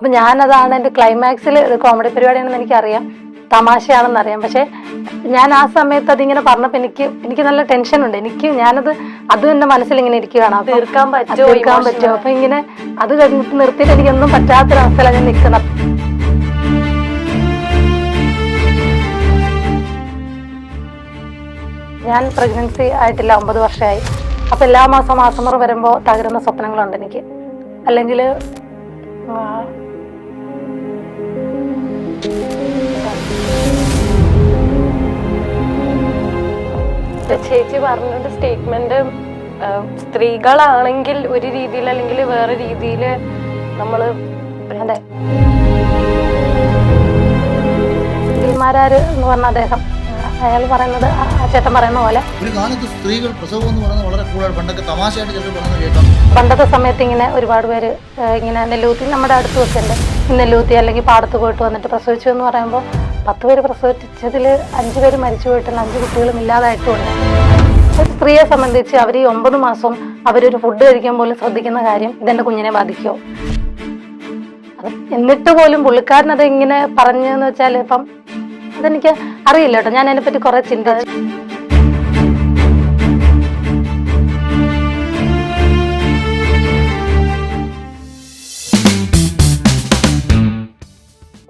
അപ്പൊ ഞാനതാണ് എന്റെ ക്ലൈമാക്സിൽ കോമഡി പരിപാടിയാണെന്ന് എനിക്കറിയാം, തമാശയാണെന്നറിയാം. പക്ഷെ ഞാൻ ആ സമയത്ത് അതിങ്ങനെ പറഞ്ഞപ്പോ എനിക്ക് നല്ല ടെൻഷൻ ഉണ്ട്. അത് എന്റെ മനസ്സിൽ ഇങ്ങനെ ഇരിക്കുകയാണ്. തീർക്കാൻ പറ്റുമോ? അപ്പൊ ഇങ്ങനെ അത് കഴിഞ്ഞിട്ട് നിർത്തിയിട്ട് എനിക്കൊന്നും പറ്റാത്തൊരവസ്ഥയിലാണ് ഞാൻ നിൽക്കുന്നത്. ഞാൻ പ്രഗ്നൻസി ആയിട്ടില്ല, 9 വർഷമായി. അപ്പൊ എല്ലാ മാസമുറ വരുമ്പോ തകരുന്ന സ്വപ്നങ്ങളുണ്ട് എനിക്ക്. അല്ലെങ്കിൽ ചേച്ചി പറഞ്ഞൊരു സ്റ്റേറ്റ്മെന്റ്, സ്ത്രീകളാണെങ്കിൽ ഒരു രീതിയിൽ അല്ലെങ്കിൽ വേറെ രീതിയിൽ നമ്മള് അതെ എന്ന് പറഞ്ഞ അദ്ദേഹം, അയാൾ പറയുന്നത് ആ ചേട്ടൻ പറയുന്ന പോലെ ഒരു കാലത്ത് സ്ത്രീകൾ പ്രസവം എന്ന് പറയുന്നത് വളരെ കൂടുതൽ പണ്ടൊക്കെ തമാശയായിട്ട് ചിലർ പറയുന്നത് കേൾക്കാം. പണ്ടത്തെ സമയത്ത് ഇങ്ങനെ ഒരുപാട് പേര് ഇങ്ങനെ നെല്ലൂത്തി, നമ്മുടെ അടുത്ത് വെച്ചുണ്ട് നെല്ലൂത്തി അല്ലെങ്കിൽ പാടത്ത് പോയിട്ട് വന്നിട്ട് പ്രസവിച്ചു എന്ന് പറയുമ്പോൾ 10 പേര് പ്രസവിച്ചതിൽ 5 പേര് മരിച്ചു പോയിട്ടുണ്ട്, 5 കുട്ടികളും ഇല്ലാതായിട്ടുമുണ്ട്. ഒരു സ്ത്രീയെ സംബന്ധിച്ച് അവർ ഈ 9 മാസവും അവരൊരു ഫുഡ് കഴിക്കാൻ പോലും ശ്രദ്ധിക്കുന്ന കാര്യം ഇതെന്റെ കുഞ്ഞിനെ ബാധിക്കുമോ? അത് എന്നിട്ട് പോലും പുള്ളിക്കാരൻ അത് ഇങ്ങനെ പറഞ്ഞെന്ന് വെച്ചാൽ ഇപ്പം അതെനിക്ക് അറിയില്ല കേട്ടോ. ഞാൻ അതിനെപ്പറ്റി കുറെ ചിന്തിച്ചു.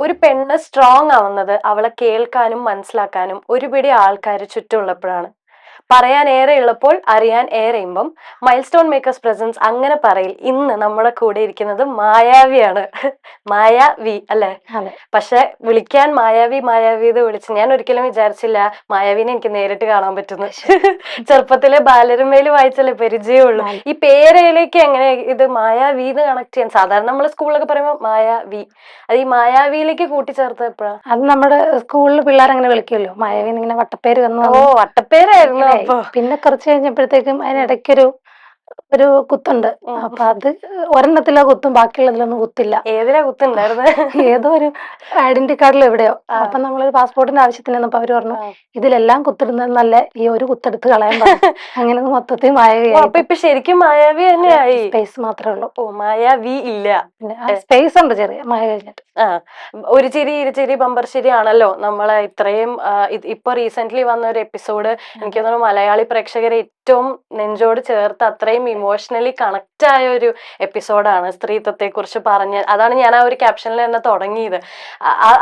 ഒരു പെണ്ണ് സ്ട്രോങ് ആവുന്നത് അവളെ കേൾക്കാനും മനസ്സിലാക്കാനും ഒരുപിടി ആൾക്കാർ ചുറ്റുമുള്ളപ്പോഴാണ്. പറയാൻ ഏറെ ഉള്ളപ്പോൾ അറിയാൻ ഏറെയുമ്പം മൈൽ സ്റ്റോൺ മേക്കേഴ്സ് പ്രസൻസ് അങ്ങനെ പറയിൽ ഇന്ന് നമ്മുടെ കൂടെ ഇരിക്കുന്നത് മായാവിയാണ്. മായാവി അല്ലെ? പക്ഷെ വിളിക്കാൻ മായാവി എന്ന് വിളിച്ച് ഞാൻ ഒരിക്കലും വിചാരിച്ചില്ല മായാവിനെ എനിക്ക് നേരിട്ട് കാണാൻ പറ്റുന്നു. ചെറുപ്പത്തിലെ ബാലരമയില് വായിച്ചല്ലേ പരിചയമുള്ളൂ. ഈ പേരയിലേക്ക് എങ്ങനെ ഇത് മായാവിന്ന് കണക്ട് ചെയ്യാൻ? സാധാരണ നമ്മൾ സ്കൂളിലൊക്കെ പറയുമ്പോൾ മായാവി, അത് ഈ മായാവിയിലേക്ക് കൂട്ടിച്ചേർത്ത് എപ്പോഴാ? അത് നമ്മുടെ സ്കൂളിൽ പിള്ളേർ അങ്ങനെ വിളിക്കുമല്ലോ, മായാവി ഇങ്ങനെ വട്ടപ്പേര് വന്നു. ഓ, വട്ടപ്പേരായിരുന്നു. പിന്നെ കുറച്ച് കഴിഞ്ഞപ്പോഴത്തേക്കും അതിനിടയ്ക്കൊരു കുത്തുണ്ട്. അപ്പൊ അത് ഒരെണ്ണത്തിലാ കുത്തും, ബാക്കിയുള്ളതിലൊന്നും കുത്തില്ല. ഏതിലാ കുത്തുണ്ടായിരുന്നു? ഏതോ ഒരു ഐഡന്റിറ്റി കാർഡിൽ എവിടെയോ. അപ്പൊ നമ്മളൊരു പാസ്പോർട്ടിന്റെ ആവശ്യത്തിന് വന്നപ്പോ അവര് പറഞ്ഞു ഇതിലെല്ലാം കുത്തിടുന്നത് നല്ല ഈ ഒരു കുത്തെടുത്ത് കളയാൻ പറഞ്ഞു. അങ്ങനെ മൊത്തത്തിൽ മായാവി. അപ്പൊ ഇപ്പൊ ശരിക്കും മായാവി തന്നെയായി, സ്പേസ് മാത്രമേ ഉള്ളൂ. ഓ, മായാവി ഇല്ല, സ്പേസ് ഉണ്ട് ചെറിയ മായ കഴിഞ്ഞിട്ട്. ഒരു ചിരി ഇരുചിരി ബമ്പർ ചിരി ആണല്ലോ നമ്മളെ ഇത്രയും ഇപ്പൊ റീസെന്റ് വന്ന ഒരു എപ്പിസോഡ്. എനിക്ക് തോന്നുന്നു മലയാളി പ്രേക്ഷകരെ ഏറ്റവും നെഞ്ചോട് ചേർത്ത് അത്രയും ഇമോഷണലി കണക്ട് ആയ ഒരു എപ്പിസോഡാണ് സ്ത്രീത്വത്തെ കുറിച്ച് പറഞ്ഞ്. അതാണ് ഞാൻ ആ ഒരു ക്യാപ്ഷനിൽ തന്നെ തുടങ്ങിയത്.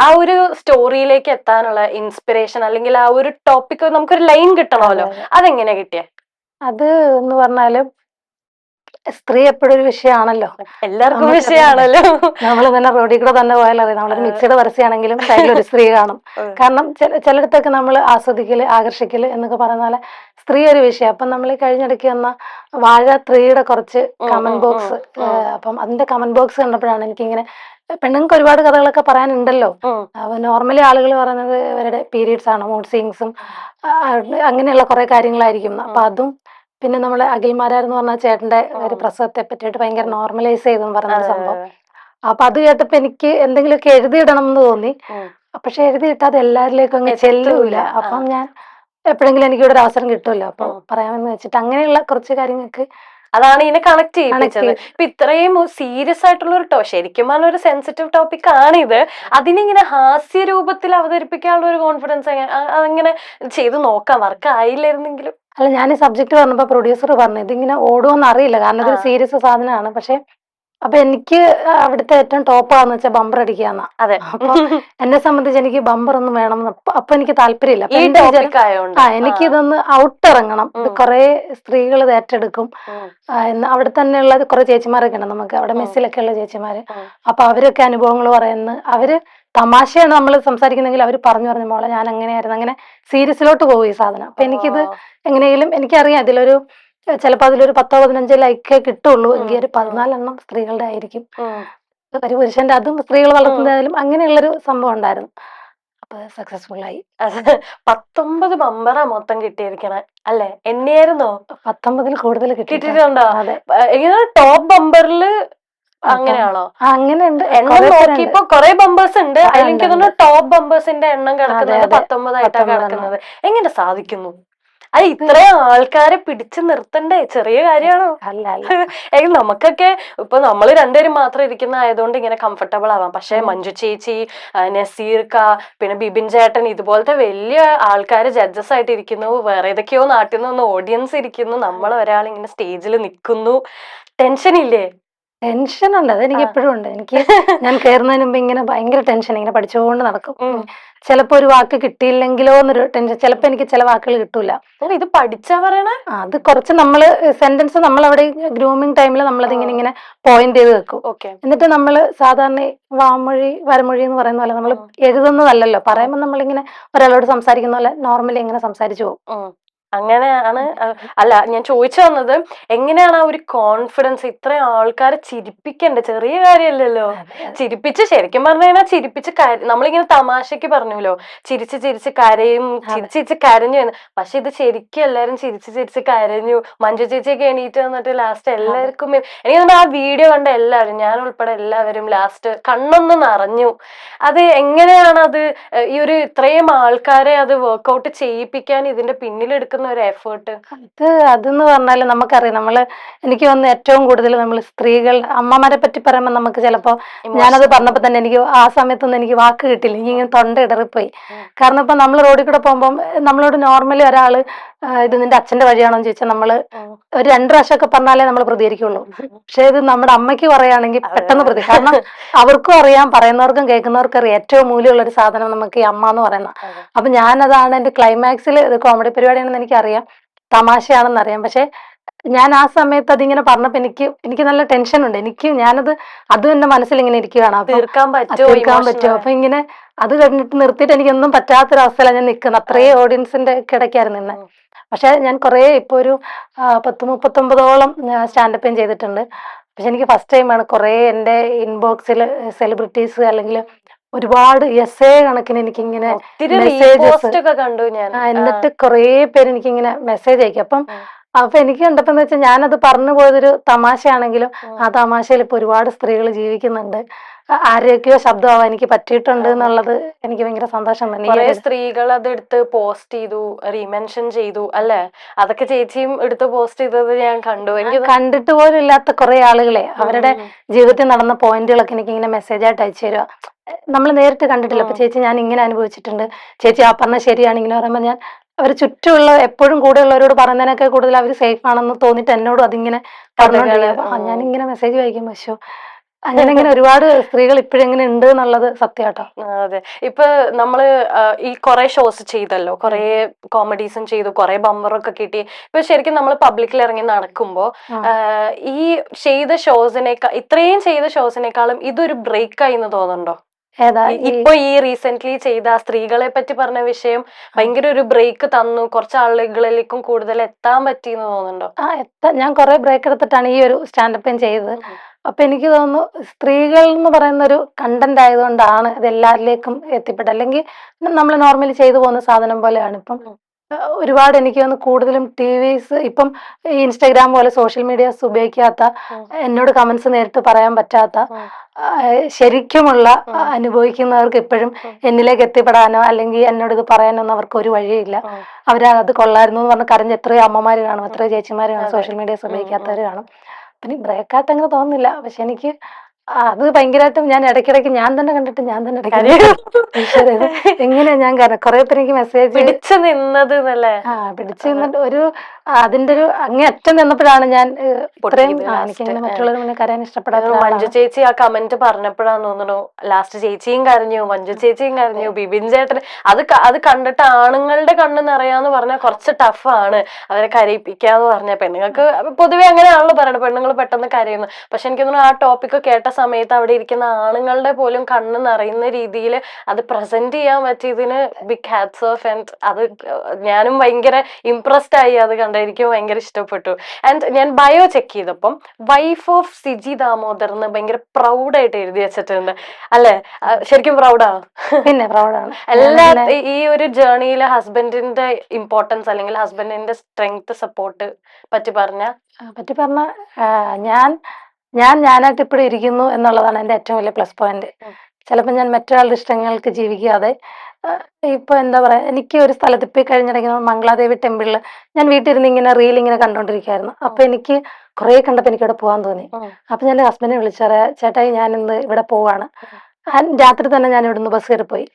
ആ ഒരു സ്റ്റോറിയിലേക്ക് എത്താനുള്ള ഇൻസ്പിറേഷൻ അല്ലെങ്കിൽ ആ ഒരു ടോപ്പിക് നമുക്കൊരു ലൈൻ കിട്ടണമല്ലോ, അതെങ്ങനെ കിട്ടിയേ? അത് എന്ന് പറഞ്ഞാല് സ്ത്രീ എപ്പോഴും ഒരു വിഷയമാണല്ലോ, എല്ലാവർക്കും വിഷയമാണല്ലോ. നമ്മൾ തന്നെ റോഡിൽ കൂടെ തന്നെ പോയാൽ അറിയാം, നമ്മളൊരു മിക്സഡ് പരസ്യമാണെങ്കിലും സൈഡിലൊരു സ്ത്രീ കാണും. കാരണം ചിലയിടത്തൊക്കെ നമ്മൾ ആസ്വദിക്കല്, ആകർഷിക്കല് എന്നൊക്കെ പറയുന്ന പോലെ സ്ത്രീ ഒരു വിഷയം. അപ്പം നമ്മൾ കഴിഞ്ഞിടയ്ക്ക് വന്ന വാഴ 3യുടെ കുറച്ച് കമന്റ് ബോക്സ്, അപ്പം അതിന്റെ കമന്റ് ബോക്സ് കണ്ടപ്പോഴാണ് എനിക്കിങ്ങനെ പെണ്ണുങ്ങൾക്ക് ഒരുപാട് കഥകളൊക്കെ പറയാനുണ്ടല്ലോ. അപ്പൊ നോർമലി ആളുകൾ പറയുന്നത് ഇവരുടെ പീരീഡ്സ് ആണ്, മൂഡ് സ്വിങ്സും അങ്ങനെയുള്ള കുറെ കാര്യങ്ങളായിരിക്കും. അപ്പൊ അതും പിന്നെ നമ്മളെ അഖിൽമാരാർ എന്ന് പറഞ്ഞ ചേട്ടന്റെ ഒരു പ്രസവത്തെ പറ്റിയിട്ട് ഭയങ്കര നോർമലൈസ് ചെയ്തെന്ന് പറഞ്ഞ സംഭവം. അപ്പൊ അത് കേട്ടപ്പോ എനിക്ക് എന്തെങ്കിലുമൊക്കെ എഴുതിയിടണം എന്ന് തോന്നി. പക്ഷെ എഴുതിയിട്ട് അത് എല്ലാവരിലേക്കും അങ്ങ് ചെല്ലൂല. അപ്പം ഞാൻ എപ്പോഴെങ്കിലും എനിക്ക് ഇവിടെ ഒരു അവസരം കിട്ടുമല്ലോ, അപ്പൊ പറയാമെന്ന് വെച്ചിട്ട് അങ്ങനെയുള്ള കുറച്ച് കാര്യങ്ങൾക്ക് അതാണ് ഇതിനെ കണക്ട് ചെയ്യിപ്പിച്ചത്. ഇപ്പൊ ഇത്രയും സീരിയസ് ആയിട്ടുള്ള ഒരു ശരിക്കും പറഞ്ഞ ഒരു സെൻസിറ്റീവ് ടോപ്പിക് ആണിത്. അതിനിങ്ങനെ ഹാസ്യ രൂപത്തിൽ അവതരിപ്പിക്കാനുള്ള ഒരു കോൺഫിഡൻസ് അതെങ്ങനെ ചെയ്ത് നോക്കാം, വർക്ക് ആയില്ലായിരുന്നെങ്കിലും. അല്ല, ഞാൻ ഈ സബ്ജക്ട് പറഞ്ഞപ്പോ പ്രൊഡ്യൂസർ പറഞ്ഞു ഇതിങ്ങനെ ഓടുമെന്ന് അറിയില്ല, കാരണം ഇതൊരു സീരിയസ് സാധനമാണ്. പക്ഷെ അപ്പൊ എനിക്ക് അവിടുത്തെ ഏറ്റവും ടോപ്പാന്ന് വെച്ചാൽ ബമ്പർ അടിക്കാന്ന. അപ്പൊ എന്നെ സംബന്ധിച്ച് എനിക്ക് ബമ്പർ ഒന്നും വേണമെന്ന് അപ്പൊ എനിക്ക് താല്പര്യമില്ല. എനിക്ക് ഇതൊന്ന് ഔട്ട് ഇറങ്ങണം. ഇത് കുറെ സ്ത്രീകൾ ഇത് ഏറ്റെടുക്കും. അവിടെ തന്നെയുള്ള കുറെ ചേച്ചിമാരൊക്കെ ഉണ്ട് നമുക്ക് അവിടെ, മെസ്സിലൊക്കെ ഉള്ള ചേച്ചിമാര്. അപ്പൊ അവരൊക്കെ അനുഭവങ്ങൾ പറയുന്നു. അവര് തമാശയാണ് നമ്മൾ സംസാരിക്കുന്നെങ്കിൽ അവർ പറഞ്ഞു മോളെ ഞാൻ അങ്ങനെയായിരുന്നു, അങ്ങനെ സീരിയസിലോട്ട് പോകും ഈ സാധനം. അപ്പൊ എനിക്കിത് എങ്ങനെയെങ്കിലും, എനിക്കറിയാം ഇതിലൊരു ചിലപ്പോ അതിലൊരു 10-15 ലൈക്കേ കിട്ടുള്ളൂ, എങ്കിൽ ഒരു 14 സ്ത്രീകളുടെ ആയിരിക്കും, ഒരു പുരുഷന്റെ അതും സ്ത്രീകൾ വളർത്തുന്നതായാലും അങ്ങനെയുള്ളൊരു സംഭവം ഉണ്ടായിരുന്നു. അപ്പൊ സക്സസ്ഫുൾ ആയി. 19 ബമ്പറാ മൊത്തം കിട്ടിയിരിക്കണേ അല്ലെ? എന്നെയായിരുന്നോ? 19 കൂടുതൽ കിട്ടിയിട്ടുണ്ടോ? ടോപ്പ് ബമ്പറില് അങ്ങനെയാണോ? അങ്ങനെയുണ്ട്. എണ്ണം നോക്കിയപ്പോ കൊറേ ബമ്പേഴ്സ് ഉണ്ട്. എനിക്ക് തോന്നുന്നു ടോപ്പ് ബമ്പേഴ്സിന്റെ എണ്ണം കിടക്കുന്നത് 19 ആയിട്ടാണ് കിടക്കുന്നത്. എങ്ങനെ സാധിക്കുന്നു? അത് ഇത്രയും ആൾക്കാരെ പിടിച്ചു നിർത്തണ്ടേ, ചെറിയ കാര്യമാണോ? അല്ല അല്ല നമുക്കൊക്കെ ഇപ്പൊ നമ്മള് രണ്ടുപേരും മാത്രം ഇരിക്കുന്ന ആയതുകൊണ്ട് ഇങ്ങനെ കംഫർട്ടബിൾ ആവാം. പക്ഷെ മഞ്ജു ചേച്ചി, നസീർക്ക, പിന്നെ ബിബിൻ ചേട്ടൻ, ഇതുപോലത്തെ വലിയ ആൾക്കാര് ജഡ്ജസ് ആയിട്ട് ഇരിക്കുന്നു. വേറെ ഏതൊക്കെയോ നാട്ടിൽ നിന്ന് ഓഡിയൻസ് ഇരിക്കുന്നു. നമ്മൾ ഒരാൾ ഇങ്ങനെ സ്റ്റേജിൽ നിൽക്കുന്നു. ടെൻഷൻ ഇല്ലേ? ടെൻഷൻ ഉണ്ട്, അതെനിക്ക് എപ്പോഴും ഉണ്ട്. എനിക്ക് ഞാൻ കയറുന്നതിന് മുമ്പ് ഇങ്ങനെ ഭയങ്കര ടെൻഷൻ, ഇങ്ങനെ പഠിച്ചുകൊണ്ട് നടക്കും. ചിലപ്പോ ഒരു വാക്ക് കിട്ടിയില്ലെങ്കിലോ എന്നൊരു ടെൻഷൻ. ചിലപ്പോ എനിക്ക് ചില വാക്കുകൾ കിട്ടൂല. ഇത് പഠിച്ചാ പറയണേ? അത് കുറച്ച് നമ്മള് സെന്റൻസ് നമ്മൾ അവിടെ ഗ്രൂമിങ് ടൈമിൽ നമ്മളത് ഇങ്ങനെ പോയിന്റ് ചെയ്ത് വെക്കും. എന്നിട്ട് നമ്മൾ സാധാരണ വാമൊഴി വരമൊഴി എന്ന് പറയുന്ന പോലെ നമ്മൾ എഴുതുന്നതല്ലല്ലോ, പറയുമ്പോൾ നമ്മളിങ്ങനെ ഒരാളോട് സംസാരിക്കുന്ന പോലെ നോർമലി ഇങ്ങനെ സംസാരിച്ചു പോകും. അങ്ങനെയാണ്. അല്ല, ഞാൻ ചോദിച്ചു വന്നത് എങ്ങനെയാണ് ആ ഒരു കോൺഫിഡൻസ്? ഇത്രയും ആൾക്കാരെ ചിരിപ്പിക്കണ്ടേ, ചെറിയ കാര്യമല്ലല്ലോ. ചിരിപ്പിച്ച്, ശരിക്കും പറഞ്ഞു കഴിഞ്ഞാൽ ചിരിപ്പിച്ച് നമ്മളിങ്ങനെ തമാശക്ക് പറഞ്ഞല്ലോ, ചിരിച്ച് ചിരിച്ച് കരയും, ചിരിച്ച് കരഞ്ഞു എന്ന്. പക്ഷെ ഇത് ശരിക്കും എല്ലാരും ചിരിച്ച് ചിരിച്ച് കരഞ്ഞു. മഞ്ജു ചേച്ചിയൊക്കെ എണീറ്റ് വന്നിട്ട് ലാസ്റ്റ് എല്ലാവർക്കും എനിക്ക് ആ വീഡിയോ കണ്ട എല്ലാവരും, ഞാൻ ഉൾപ്പെടെ എല്ലാവരും ലാസ്റ്റ് കണ്ണൊന്ന് നിറഞ്ഞു. അത് എങ്ങനെയാണ് അത് ഈ ഒരു ഇത്രയും ആൾക്കാരെ അത് വർക്ക്ഔട്ട് ചെയ്യിപ്പിക്കാൻ ഇതിന്റെ പിന്നിലെടുക്കുന്ന ഒരു എഫേർട്ട്? അതെന്ന് പറഞ്ഞാല് നമുക്കറിയാം, എനിക്ക് വന്ന് ഏറ്റവും കൂടുതൽ നമ്മൾ സ്ത്രീകൾ അമ്മമാരെ പറ്റി പറയുമ്പോൾ നമുക്ക് ചിലപ്പോ, ഞാനത് പറഞ്ഞപ്പോ തന്നെ എനിക്ക് ആ സമയത്തൊന്നും എനിക്ക് വാക്ക് കിട്ടില്ല, ഇങ്ങനെ തൊണ്ട ഇടറിപ്പോയി. കാരണം ഇപ്പൊ നമ്മൾ റോഡിൽ കൂടെ പോകുമ്പോൾ നമ്മളോട് നോർമലി ഒരാള് ഇത് നിന്റെ അച്ഛന്റെ വഴിയാണോ എന്ന് ചോദിച്ചാൽ നമ്മള് ഒരു 2 പ്രാവശ്യമൊക്കെ പറഞ്ഞാലേ നമ്മൾ പ്രതികരിക്കുള്ളൂ. പക്ഷെ ഇത് നമ്മുടെ അമ്മയ്ക്ക് പറയുകയാണെങ്കിൽ പെട്ടെന്ന് കാരണം അവർക്കും അറിയാം, പറയുന്നവർക്കും കേൾക്കുന്നവർക്കും അറിയാം, ഏറ്റവും മൂല്യമുള്ള ഒരു സാധനം നമുക്ക് ഈ അമ്മ എന്ന് പറയുന്ന. അപ്പൊ ഞാനതാണ് എന്റെ ക്ലൈമാക്സിൽ, ഇത് കോമഡി പരിപാടിയാണെന്ന് എനിക്കറിയാം, തമാശയാണെന്ന് അറിയാം. പക്ഷെ ഞാൻ ആ സമയത്ത് അതിങ്ങനെ പറഞ്ഞപ്പോ എനിക്ക് നല്ല ടെൻഷൻ ഉണ്ട്. അതും എന്റെ മനസ്സിൽ ഇങ്ങനെ ഇരിക്കുകയാണ്. തീർക്കാൻ പറ്റുമോ? അപ്പൊ ഇങ്ങനെ അത് കഴിഞ്ഞിട്ട് നിർത്തിയിട്ട് എനിക്കൊന്നും പറ്റാത്തൊരവസ്ഥയിലാണ് ഞാൻ നിൽക്കുന്നത്. അത്രയും ഓഡിയൻസിന്റെ കിടക്കായിരുന്നു നിന്ന്. പക്ഷെ ഞാൻ കുറെ ഇപ്പൊ ഒരു 10-39ഓളം സ്റ്റാൻഡപ്പ് ചെയ്തിട്ടുണ്ട്. പക്ഷെ എനിക്ക് ഫസ്റ്റ് ടൈമാണ് കുറെ എന്റെ ഇൻബോക്സിൽ സെലിബ്രിറ്റീസ് അല്ലെങ്കിൽ ഒരുപാട് എസ്സേ കണക്കിന് എനിക്കിങ്ങനെ മെസ്സേജസ് കണ്ടു ഞാൻ. എന്നിട്ട് കുറെ പേര് എനിക്കിങ്ങനെ മെസ്സേജ് അയക്കും. അപ്പൊ എനിക്ക് കണ്ടപ്പോന്ന് വെച്ചാൽ ഞാനത് പറഞ്ഞു പോയതൊരു തമാശയാണെങ്കിലും ആ തമാശയിൽ ഇപ്പൊ ഒരുപാട് സ്ത്രീകൾ ജീവിക്കുന്നുണ്ട്. ആരെയൊക്കെയോ ശബ്ദമാവാൻ എനിക്ക് പറ്റിയിട്ടുണ്ട് എന്നുള്ളത് എനിക്ക് ഭയങ്കര സന്തോഷം തന്നെ. കുറെ സ്ത്രീകൾ അതെടുത്ത് പോസ്റ്റ് ചെയ്തു, റീമെൻഷൻ ചെയ്തു അല്ലെ? അതൊക്കെ ചേച്ചിയും എടുത്ത് പോസ്റ്റ് ചെയ്തത് ഞാൻ കണ്ടു. എനിക്ക് കണ്ടിട്ട് പോലും ഇല്ലാത്ത കുറെ ആളുകളെ അവരുടെ ജീവിതത്തിൽ നടന്ന പോയിന്റുകളൊക്കെ എനിക്ക് ഇങ്ങനെ മെസ്സേജ് ആയിട്ട് അയച്ചു തരുക. നമ്മൾ നേരിട്ട് കണ്ടിട്ടില്ല. അപ്പൊ ചേച്ചി ഞാൻ ഇങ്ങനെ അനുഭവിച്ചിട്ടുണ്ട്, ചേച്ചി ആ പറഞ്ഞ ശരിയാണ്, ഇങ്ങനെ പറയുമ്പോൾ ഞാൻ അവർ ചുറ്റുമുള്ള എപ്പോഴും കൂടെ ഉള്ളവരോട് പറയുന്നതിനൊക്കെ കൂടുതൽ അവർ സേഫ് ആണെന്ന് തോന്നിട്ട് എന്നോടും അതിങ്ങനെ പറഞ്ഞോണ്ടിരിക്കും. ഞാനിങ്ങനെ മെസ്സേജ് വായിക്കും, പക്ഷോ അങ്ങനെ ഒരുപാട് സ്ത്രീകൾ ഇപ്പോഴെങ്ങനെ ഉണ്ട് എന്നുള്ളത് സത്യമാട്ടോ. അതെ, ഇപ്പൊ നമ്മള് ഈ കുറെ ഷോസ് ചെയ്തല്ലോ, കുറെ കോമഡീസും ചെയ്തു, കുറെ ബമ്പറൊക്കെ കിട്ടി. ഇപ്പൊ ശരിക്കും നമ്മൾ പബ്ലിക്കിൽ ഇറങ്ങി നടക്കുമ്പോ ഈ ഇത്രയും ചെയ്ത ഷോസിനേക്കാളും ഇതൊരു ബ്രേക്ക് ആയി എന്ന് തോന്നുന്നുണ്ടോ? ഇപ്പൊ ഈ റീസെന്റ് ചെയ്ത സ്ത്രീകളെ പറ്റി പറഞ്ഞ വിഷയം ഭയങ്കര ഒരു ബ്രേക്ക് തന്നു, കുറച്ച് ആളുകളിലേക്കും കൂടുതൽ എത്താൻ പറ്റിയെന്ന് തോന്നുന്നുണ്ടോ? ഞാൻ കുറെ ബ്രേക്ക് എടുത്തിട്ടാണ് ഈ ഒരു സ്റ്റാൻഡപ്പ് ചെയ്തത്. അപ്പൊ എനിക്ക് തോന്നുന്നു സ്ത്രീകൾ എന്ന് പറയുന്ന ഒരു കണ്ടന്റ് ആയതുകൊണ്ടാണ് ഇത് എല്ലാവരിലേക്കും എത്തിപ്പെട്ടത്. അല്ലെങ്കിൽ നമ്മൾ നോർമലി ചെയ്തു പോകുന്ന സാധനം പോലെയാണ്. ഇപ്പം ഒരുപാട് എനിക്ക് തോന്നുന്നു കൂടുതലും TVs ഇപ്പം ഇൻസ്റ്റാഗ്രാം പോലെ സോഷ്യൽ മീഡിയാസ് ഉപയോഗിക്കാത്ത, എന്നോട് കമന്റ്സ് നേരിട്ട് പറയാൻ പറ്റാത്ത, ശരിക്കുമുള്ള അനുഭവിക്കുന്നവർക്ക് ഇപ്പോഴും എന്നിലേക്ക് എത്തിപ്പെടാനോ അല്ലെങ്കിൽ എന്നോട് ഇത് പറയാനൊന്നും അവർക്ക് ഒരു വഴിയില്ല. അവരത് കൊള്ളായിരുന്നു എന്ന് പറഞ്ഞ് കരഞ്ഞ് എത്രയോ അമ്മമാര് കാണും, എത്രയോ ചേച്ചിമാര് കാണും, സോഷ്യൽ മീഡിയാസ് ഉപയോഗിക്കാത്തവർ കാണും. പിന്നെ ബ്രേക്കായിട്ട് അങ്ങനെ തോന്നുന്നില്ല. പക്ഷെ എനിക്ക് അത് ഭയങ്കരമായിട്ടും ഞാൻ ഇടയ്ക്കിടയ്ക്ക് ഞാൻ തന്നെ കണ്ടിട്ട് ഞാൻ തന്നെ എങ്ങനെയാ ഞാൻ കാരണം കുറെ പേര് എനിക്ക് മെസ്സേജ് പിടിച്ചു നിന്നത് പിടിച്ചു നിന്നിട്ട് അതിന്റെ ഒരു അങ്ങേയറ്റം നിന്നപ്പോഴാണ് ഞാൻ ഇത്രയും എനിക്കിങ്ങനെ മറ്റുള്ളവർ മുന്നേ കരയാൻ ഇഷ്ടപ്പെടാത്ത. മഞ്ജു ചേച്ചി ആ കമന്റ് പറഞ്ഞപ്പോഴാന്ന് തോന്നുന്നു ലാസ്റ്റ് ചേച്ചിയും കരഞ്ഞു, മഞ്ജു ചേച്ചിയും കരഞ്ഞു, ബിബിൻ ചേട്ടൻ. അത് കണ്ടിട്ട് ആണുങ്ങളുടെ കണ്ണ് നിറയാന്ന് പറഞ്ഞാൽ കുറച്ച് ടഫാണ്, അവരെ കരയിപ്പിക്കാന്ന് പറഞ്ഞ. പെണ്ണുങ്ങൾക്ക് പൊതുവെ അങ്ങനെയാണല്ലോ പറയണത്, പെണ്ണുങ്ങൾ പെട്ടെന്ന് കരയുന്നു. പക്ഷെ എനിക്ക് തോന്നുന്നു ആ ടോപ്പിക്ക് കേട്ട സമയത്ത് അവിടെ ഇരിക്കുന്ന ആണുങ്ങളുടെ പോലും കണ്ണ് നിറയുന്ന രീതിയിൽ അത് പ്രസന്റ് ചെയ്യാൻ പറ്റിയതിന് ബിഗ് ഹാറ്റ്സ് ഓഫ്. ആൻഡ് അത് ഞാനും ഭയങ്കര ഇംപ്രസ്ഡ് ആയി അത് കണ്ട, എനിക്ക് ഭയങ്കര ഇഷ്ടപ്പെട്ടു. ആൻഡ് ഞാൻ ബയോ ചെക്ക് ചെയ്തപ്പം വൈഫ് ഓഫ് സിജി ദാമോദർ എന്ന് ഭയങ്കര പ്രൗഡായിട്ട് എഴുതി വെച്ചിട്ടുണ്ട് അല്ലെ? ശരിക്കും പ്രൗഡാണ്? പിന്നെ പ്രൗഡാണ്. ഈ ഒരു ജേർണിയിലെ ഹസ്ബൻഡിന്റെ ഇമ്പോർട്ടൻസ് അല്ലെങ്കിൽ ഹസ്ബൻഡിന്റെ സ്ട്രെങ്ത്, സപ്പോർട്ട് പറ്റി പറഞ്ഞ ഞാനായിട്ട് ഇപ്പോഴും ഇരിക്കുന്നു എന്നുള്ളതാണ് എൻ്റെ ഏറ്റവും വലിയ പ്ലസ് പോയിന്റ്. ചിലപ്പോൾ ഞാൻ മറ്റൊരാളുടെ ഇഷ്ടങ്ങൾക്ക് ജീവിക്കാതെ ഇപ്പൊ എന്താ പറയാ, എനിക്ക് ഒരു സ്ഥലത്ത് ഇപ്പൊ ഈ കഴിഞ്ഞിടയ്ക്ക് മംഗളാദേവി ടെമ്പിളിൽ ഞാൻ വീട്ടിലിരുന്ന് ഇങ്ങനെ റീൽ ഇങ്ങനെ കണ്ടോണ്ടിരിക്കായിരുന്നു. അപ്പൊ എനിക്ക് കുറെ കണ്ടപ്പോ എനിക്ക് ഇവിടെ പോകാൻ തോന്നി. അപ്പൊ ഞാൻ ഹസ്ബൻഡിനെ വിളിച്ചു പറയാ, ചേട്ടായി ഞാൻ ഇന്ന് ഇവിടെ പോവാണ്. രാത്രി തന്നെ ഞാൻ ഇവിടുന്ന് ബസ് കയറി പോയി.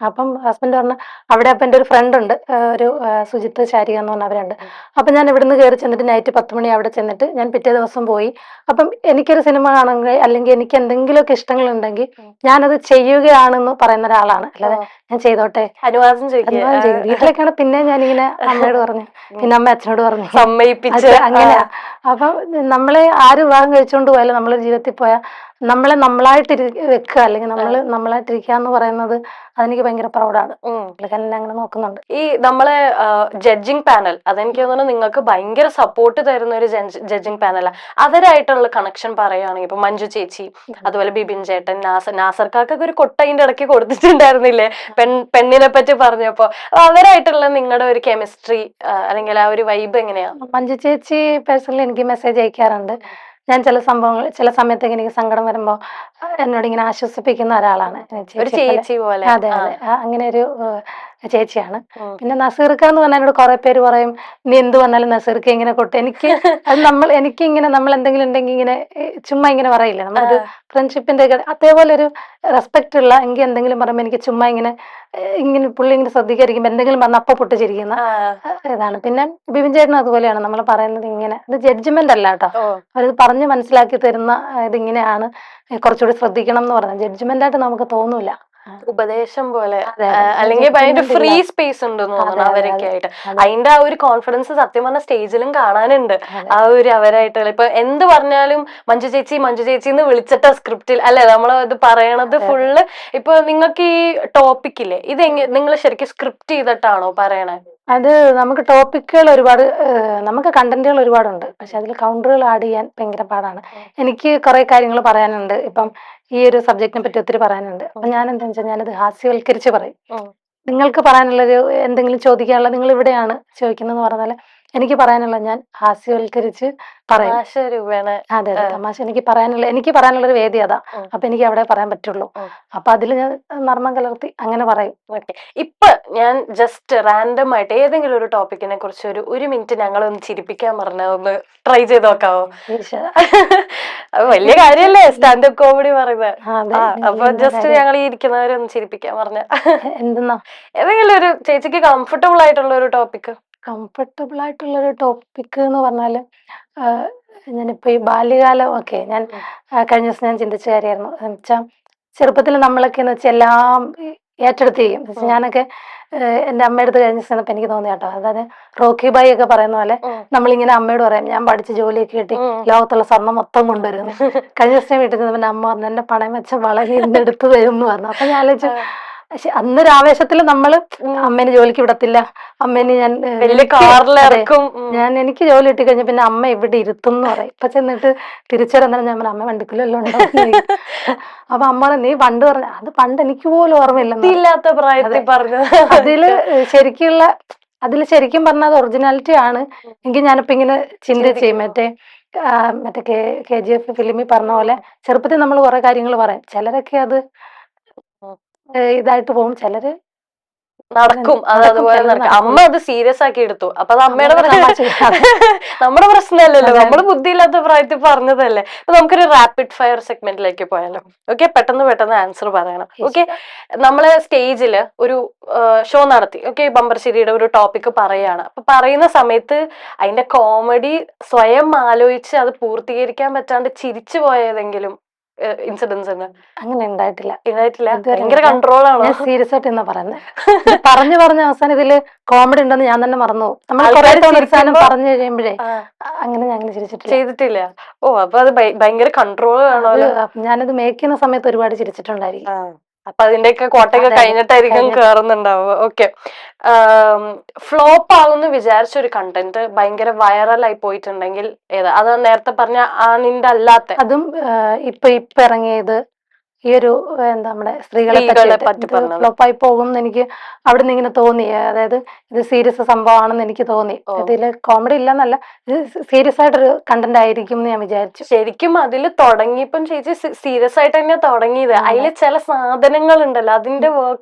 അപ്പം ഹസ്ബൻഡ് പറഞ്ഞു അവിടെ അപ്പൊ എൻ്റെ ഒരു ഫ്രണ്ട് ഉണ്ട്, ഒരു സുജിത്ത് ശാരിക എന്ന് പറഞ്ഞ അവരുണ്ട്. അപ്പൊ ഞാൻ ഇവിടുന്ന് കയറി ചെന്നിട്ട് നൈറ്റ് 10 മണി അവിടെ ചെന്നിട്ട് ഞാൻ പിറ്റേ ദിവസം പോയി. അപ്പം എനിക്കൊരു സിനിമ കാണണമെങ്കിൽ അല്ലെങ്കിൽ എനിക്ക് എന്തെങ്കിലുമൊക്കെ ഇഷ്ടങ്ങൾ ഉണ്ടെങ്കിൽ ഞാനത് ചെയ്യുകയാണെന്ന് പറയുന്ന ഒരാളാണ്. അല്ലാതെ ഞാൻ ചെയ്തോട്ടെ അനുവാദം അനുവാദം ചെയ്യും. വീട്ടിലേക്കാണ് പിന്നെ ഞാനിങ്ങനെ അമ്മയോട് പറഞ്ഞു, പിന്നെ അമ്മ അച്ഛനോട് പറഞ്ഞു, സമ്മയിപ്പിച്ച് അങ്ങനെയാ. അപ്പം നമ്മളെ ആര് വിവാഹം കഴിച്ചുകൊണ്ട് പോയാലും നമ്മളെ ജീവിതത്തിൽ പോയാൽ നമ്മളെ നമ്മളായിട്ട് വെക്കുക, അല്ലെങ്കിൽ നമ്മളായിട്ടിരിക്കുക എന്ന് പറയുന്നത് അതെനിക്ക് ഭയങ്കര പ്രൗഡാണ്. പുള്ളിക്കാരൻ അങ്ങനെ നോക്കുന്നുണ്ട്. ഈ നമ്മളെ ജഡ്ജിങ് പാനൽ, അതെനിക്ക് തോന്നുന്നു നിങ്ങൾക്ക് ഭയങ്കര സപ്പോർട്ട് തരുന്ന ഒരു ജഡ്ജിങ് പാനലാണ്. അവരായിട്ടുള്ള കണക്ഷൻ പറയുകയാണെങ്കിൽ ഇപ്പൊ മഞ്ജു ചേച്ചി, അതുപോലെ ബിബിൻ ചേട്ടൻ, നാസർക്കാക്കൊക്കെ ഒരു കൊട്ടയിന്റെ ഇടയ്ക്ക് കൊടുത്തിട്ടുണ്ടായിരുന്നില്ലേ പെണ്ണിനെ പറ്റി പറഞ്ഞപ്പോ, അവരായിട്ടുള്ള നിങ്ങളുടെ ഒരു കെമിസ്ട്രി അല്ലെങ്കിൽ ആ ഒരു വൈബ് എങ്ങനെയാ? മഞ്ജു ചേച്ചി പേഴ്സണലി എനിക്ക് മെസ്സേജ് അയക്കാറുണ്ട്. ഞാൻ ചില സമയത്തൊക്കെ എനിക്ക് സങ്കടം വരുമ്പോ എന്നോട് ഇങ്ങനെ ആശ്വസിപ്പിക്കുന്ന ഒരാളാണ്. ഒരു ചേച്ചി പോലെ. അതെ അതെ, അങ്ങനെ ഒരു ചേച്ചിയാണ്. പിന്നെ നസീർക്ക എന്ന് പറഞ്ഞാൽ എന്നോട് കുറെ പേര് പറയും, നീ എന്ത് വന്നാലും നസീർക്ക ഇങ്ങനെ കൊട്ട്. എനിക്ക് ഇങ്ങനെ നമ്മൾ എന്തെങ്കിലും ഉണ്ടെങ്കിൽ ഇങ്ങനെ ചുമ്മാ ഇങ്ങനെ പറയില്ല, നമ്മളൊരു ഫ്രണ്ട്ഷിപ്പിന്റെ അതേപോലെ ഒരു റെസ്പെക്ട് ഉള്ള എങ്കിൽ എന്തെങ്കിലും പറയുമ്പോൾ എനിക്ക് ചുമ്മാ ഇങ്ങനെ പുള്ളി ഇങ്ങനെ ശ്രദ്ധിക്കാതിരിക്കുമ്പോൾ എന്തെങ്കിലും പറഞ്ഞ അപ്പൊ പൊട്ടിച്ചിരിക്കുന്ന ഇതാണ്. പിന്നെ ബിബിൻ ചേട്ടനും അതുപോലെയാണ്, നമ്മൾ പറയുന്നത് ഇങ്ങനെ, ഇത് ജഡ്ജ്മെന്റ് അല്ല കേട്ടോ, അവരത് പറഞ്ഞ് മനസ്സിലാക്കി തരുന്ന ഇതിങ്ങനെയാണ്, കുറച്ചുകൂടി ശ്രദ്ധിക്കണം എന്ന് പറഞ്ഞത് ജഡ്ജ്മെന്റ് ആയിട്ട് നമുക്ക് തോന്നൂല, ഉപദേശം പോലെ. അല്ലെങ്കിൽ ഭയങ്കര ഫ്രീ സ്പേസ് ഉണ്ടെന്ന് തോന്നുന്നു അവരൊക്കെ ആയിട്ട്. അതിന്റെ ആ ഒരു കോൺഫിഡൻസ് സത്യം പറഞ്ഞ സ്റ്റേജിലും കാണാനുണ്ട്. ആ ഒരു അവരായിട്ടുള്ള ഇപ്പൊ എന്ത് പറഞ്ഞാലും മഞ്ജു ചേച്ചി എന്ന് വിളിച്ചിട്ട സ്ക്രിപ്റ്റിൽ അല്ലെ നമ്മൾ ഇത് പറയണത് ഫുള്ള്. ഇപ്പൊ നിങ്ങൾക്ക് ഈ ടോപ്പിക്കില്ലേ, ഇത് നിങ്ങൾ ശരിക്കും സ്ക്രിപ്റ്റ് ചെയ്തിട്ടാണോ പറയണേ? അത് നമുക്ക് ടോപ്പിക്കുകൾ ഒരുപാട്, നമുക്ക് കണ്ടന്റുകൾ ഒരുപാടുണ്ട്, പക്ഷെ അതിൽ കൗണ്ടറുകൾ ആഡ് ചെയ്യാൻ ഭയങ്കര പാടാണ്. എനിക്ക് കുറെ കാര്യങ്ങൾ പറയാനുണ്ട്. ഇപ്പം ഈ ഒരു സബ്ജക്റ്റിനെ പറ്റി ഒത്തിരി പറയാനുണ്ട്. അപ്പൊ ഞാൻ എന്താ വെച്ചാൽ ഞാനത് ഹാസ്യവൽക്കരിച്ച് പറയും. നിങ്ങൾക്ക് പറയാനുള്ളൊരു എന്തെങ്കിലും ചോദിക്കാനുള്ള നിങ്ങൾ ഇവിടെയാണ് ചോദിക്കുന്നതെന്ന് പറഞ്ഞാൽ എനിക്ക് പറയാനുള്ള ഞാൻ ഹാസ്യവൽക്കരിച്ച് പറയും. അതെ അതെ, തമാശ എനിക്ക് പറയാനുള്ള ഒരു വേദി അതാ. അപ്പൊ എനിക്ക് അവിടെ പറയാൻ പറ്റുള്ളൂ. അപ്പൊ അതിൽ ഞാൻ നർമ്മം കലർത്തി അങ്ങനെ പറയും. ഇപ്പൊ ഞാൻ ജസ്റ്റ് റാൻഡം ആയിട്ട് ഏതെങ്കിലും ഒരു ടോപ്പിക്കിനെ കുറിച്ച് ഒരു മിനിറ്റ് ഞങ്ങളൊന്ന് ചിരിപ്പിക്കാൻ പറഞ്ഞ ഒന്ന് ട്രൈ ചെയ്ത് നോക്കാവോ? വലിയ കാര്യല്ലേ സ്റ്റാൻഡപ്പ് കോമഡി പറയുന്നത്. അപ്പൊ ജസ്റ്റ് ഞങ്ങൾ ഈ ഇരിക്കുന്നവരെ ഒന്ന് ചിരിപ്പിക്കാൻ പറഞ്ഞ എന്തെന്നാ, ഏതെങ്കിലും ഒരു ചേച്ചിക്ക് കംഫർട്ടബിൾ ആയിട്ടുള്ള ഒരു ടോപ്പിക്. കംഫർട്ടബിൾ ആയിട്ടുള്ള ഒരു ടോപ്പിക് എന്ന് പറഞ്ഞാല്, ഞാനിപ്പോ ഈ ബാല്യകാലം ഒക്കെ ഞാൻ കഴിഞ്ഞ ദിവസം ഞാൻ ചിന്തിച്ച കാര്യമായിരുന്നു. വെച്ചാൽ ചെറുപ്പത്തിൽ നമ്മളൊക്കെ എന്ന് വെച്ചാൽ എല്ലാം ഏറ്റെടുത്തിരിക്കും. ഞാനൊക്കെ എന്റെ അമ്മയുടെ കഴിഞ്ഞ സമയത്ത് എനിക്ക് തോന്നി കേട്ടോ, അതായത് റോക്കി ബായി ഒക്കെ പറയുന്ന പോലെ നമ്മളിങ്ങനെ അമ്മയോട് പറയാം, ഞാൻ പഠിച്ച് ജോലിയൊക്കെ കിട്ടി ലോകത്തുള്ള സ്വർണ്ണം മൊത്തം കൊണ്ടുവരുന്നു. കഴിഞ്ഞ ദിവസം വീട്ടിൽ നിന്ന് പിന്നെ അമ്മ പറഞ്ഞു, എന്റെ പണയം വെച്ച വളരെ ഇന്ന് എടുത്തു തരും എന്ന് പറഞ്ഞു. അപ്പൊ ഞാൻ ആലോചിച്ചു, പക്ഷെ അന്നൊരു ആവേശത്തില് നമ്മള് അമ്മേനെ ജോലിക്ക് വിടത്തില്ല, അമ്മേനെ ഞാൻ എനിക്ക് ജോലി കിട്ടി കഴിഞ്ഞ പിന്നെ അമ്മ ഇവിടെ ഇരുത്തും എന്ന് പറയും. ഇപ്പൊ ചെന്നിട്ട് തിരിച്ചറിയാൻ ഞാൻ പറഞ്ഞു, അമ്മ വണ്ടിക്കുലല്ലോ ഉണ്ടോ. അപ്പൊ അമ്മ പറഞ്ഞു, നീ പണ്ട് പറഞ്ഞ അത് പണ്ട് എനിക്ക് പോലും ഓർമ്മയില്ലാത്ത പ്രായത്തിൽ പറഞ്ഞു. അതില് ശരിക്കും പറഞ്ഞാൽ അത് ഒറിജിനാലിറ്റി ആണ്. എങ്കിൽ ഞാനിപ്പോ ഇങ്ങനെ ചിന്തിച്ചേ, മറ്റേ KGF ഫിലിമിൽ പറഞ്ഞ പോലെ ചെറുപ്പത്തിൽ നമ്മൾ കുറെ കാര്യങ്ങൾ പറയും, ചിലരൊക്കെ അത് ഇതായിട്ട് പോകും, ചിലര് നടക്കും. അതുപോലെ നടക്കും. അമ്മ അത് സീരിയസ് ആക്കി എടുത്തു. അപ്പൊ അത് അമ്മയുടെ നമ്മുടെ പ്രശ്നമല്ലല്ലോ, നമ്മള് ബുദ്ധിയില്ലാത്ത പ്രായത്തിൽ പറഞ്ഞതല്ലേ. അപ്പൊ നമുക്കൊരു റാപ്പിഡ് ഫയർ സെഗ്മെന്റിലേക്ക് പോയാലോ? ഓക്കെ, പെട്ടെന്ന് ആൻസർ പറയണം. ഓക്കെ, നമ്മള് സ്റ്റേജില് ഒരു ഷോ നടത്തി. ഓക്കെ, ബമ്പർശ്ശേരിയുടെ ഒരു ടോപ്പിക് പറയാണ്. അപ്പൊ പറയുന്ന സമയത്ത് അതിന്റെ കോമഡി സ്വയം ആലോചിച്ച് അത് പൂർത്തീകരിക്കാൻ പറ്റാണ്ട് ചിരിച്ചു പോയതെങ്കിലും ഇൻസിഡൻസ് അങ്ങനെ ഉണ്ടായിട്ടില്ല. ഭയങ്കര കൺട്രോൾ ആണോ? ഞാൻ സീരിയസ് ആയിട്ട് എന്നാ പറയുന്നത്. പറഞ്ഞ അവസാനം ഇതില് കോമഡി ഉണ്ടെന്ന് ഞാൻ തന്നെ മറന്നു പോകും. നമ്മൾ പറഞ്ഞു കഴിയുമ്പോഴേ അങ്ങനെ ഞങ്ങൾ ചെയ്തിട്ടില്ല. ഓ, അപ്പൊ അത് ഭയങ്കര കൺട്രോൾ ആണോ? ഞാനത് മേക്ക് ചെയ്യുന്ന സമയത്ത് ഒരുപാട് ചിരിച്ചിട്ടുണ്ടായിരിക്കും. അപ്പൊ അതിന്റെയൊക്കെ കോട്ടയൊക്കെ കഴിഞ്ഞിട്ടായിരിക്കും കേറുന്നുണ്ടാവുക. ഓക്കെ, ഫ്ലോപ്പ് ആവുമെന്ന് വിചാരിച്ച ഒരു കണ്ടന്റ് ഭയങ്കര വൈറലായി പോയിട്ടുണ്ടെങ്കിൽ ഏതാ? അത് നേരത്തെ പറഞ്ഞ ആണിന്റെ അല്ലാത്ത? അതും ഇപ്പൊ ഇറങ്ങിയത് ഈ ഒരു എന്താ നമ്മുടെ സ്ത്രീകളെ സ്ത്രീകളെ പറ്റി പറ്റിയിട്ട് പറഞ്ഞത്. ഫ്ലോപ്പായി പോകും എന്ന് എനിക്ക് അവിടെ നിന്ന് ഇങ്ങനെ തോന്നി. അതായത് ഇത് സീരിയസ് സംഭവമാണെന്ന് എനിക്ക് തോന്നി. ഇതില് കോമഡി ഇല്ലെന്നല്ല, ഇത് സീരിയസ് ആയിട്ടൊരു കണ്ടന്റ് ആയിരിക്കും എന്ന് ഞാൻ വിചാരിച്ചു. ശരിക്കും അതില് തുടങ്ങിയപ്പം ചേച്ചി സീരിയസ് ആയിട്ട് തന്നെ തുടങ്ങിയത്. അതില് ചില സാധനങ്ങൾ ഉണ്ടല്ലോ, അതിന്റെ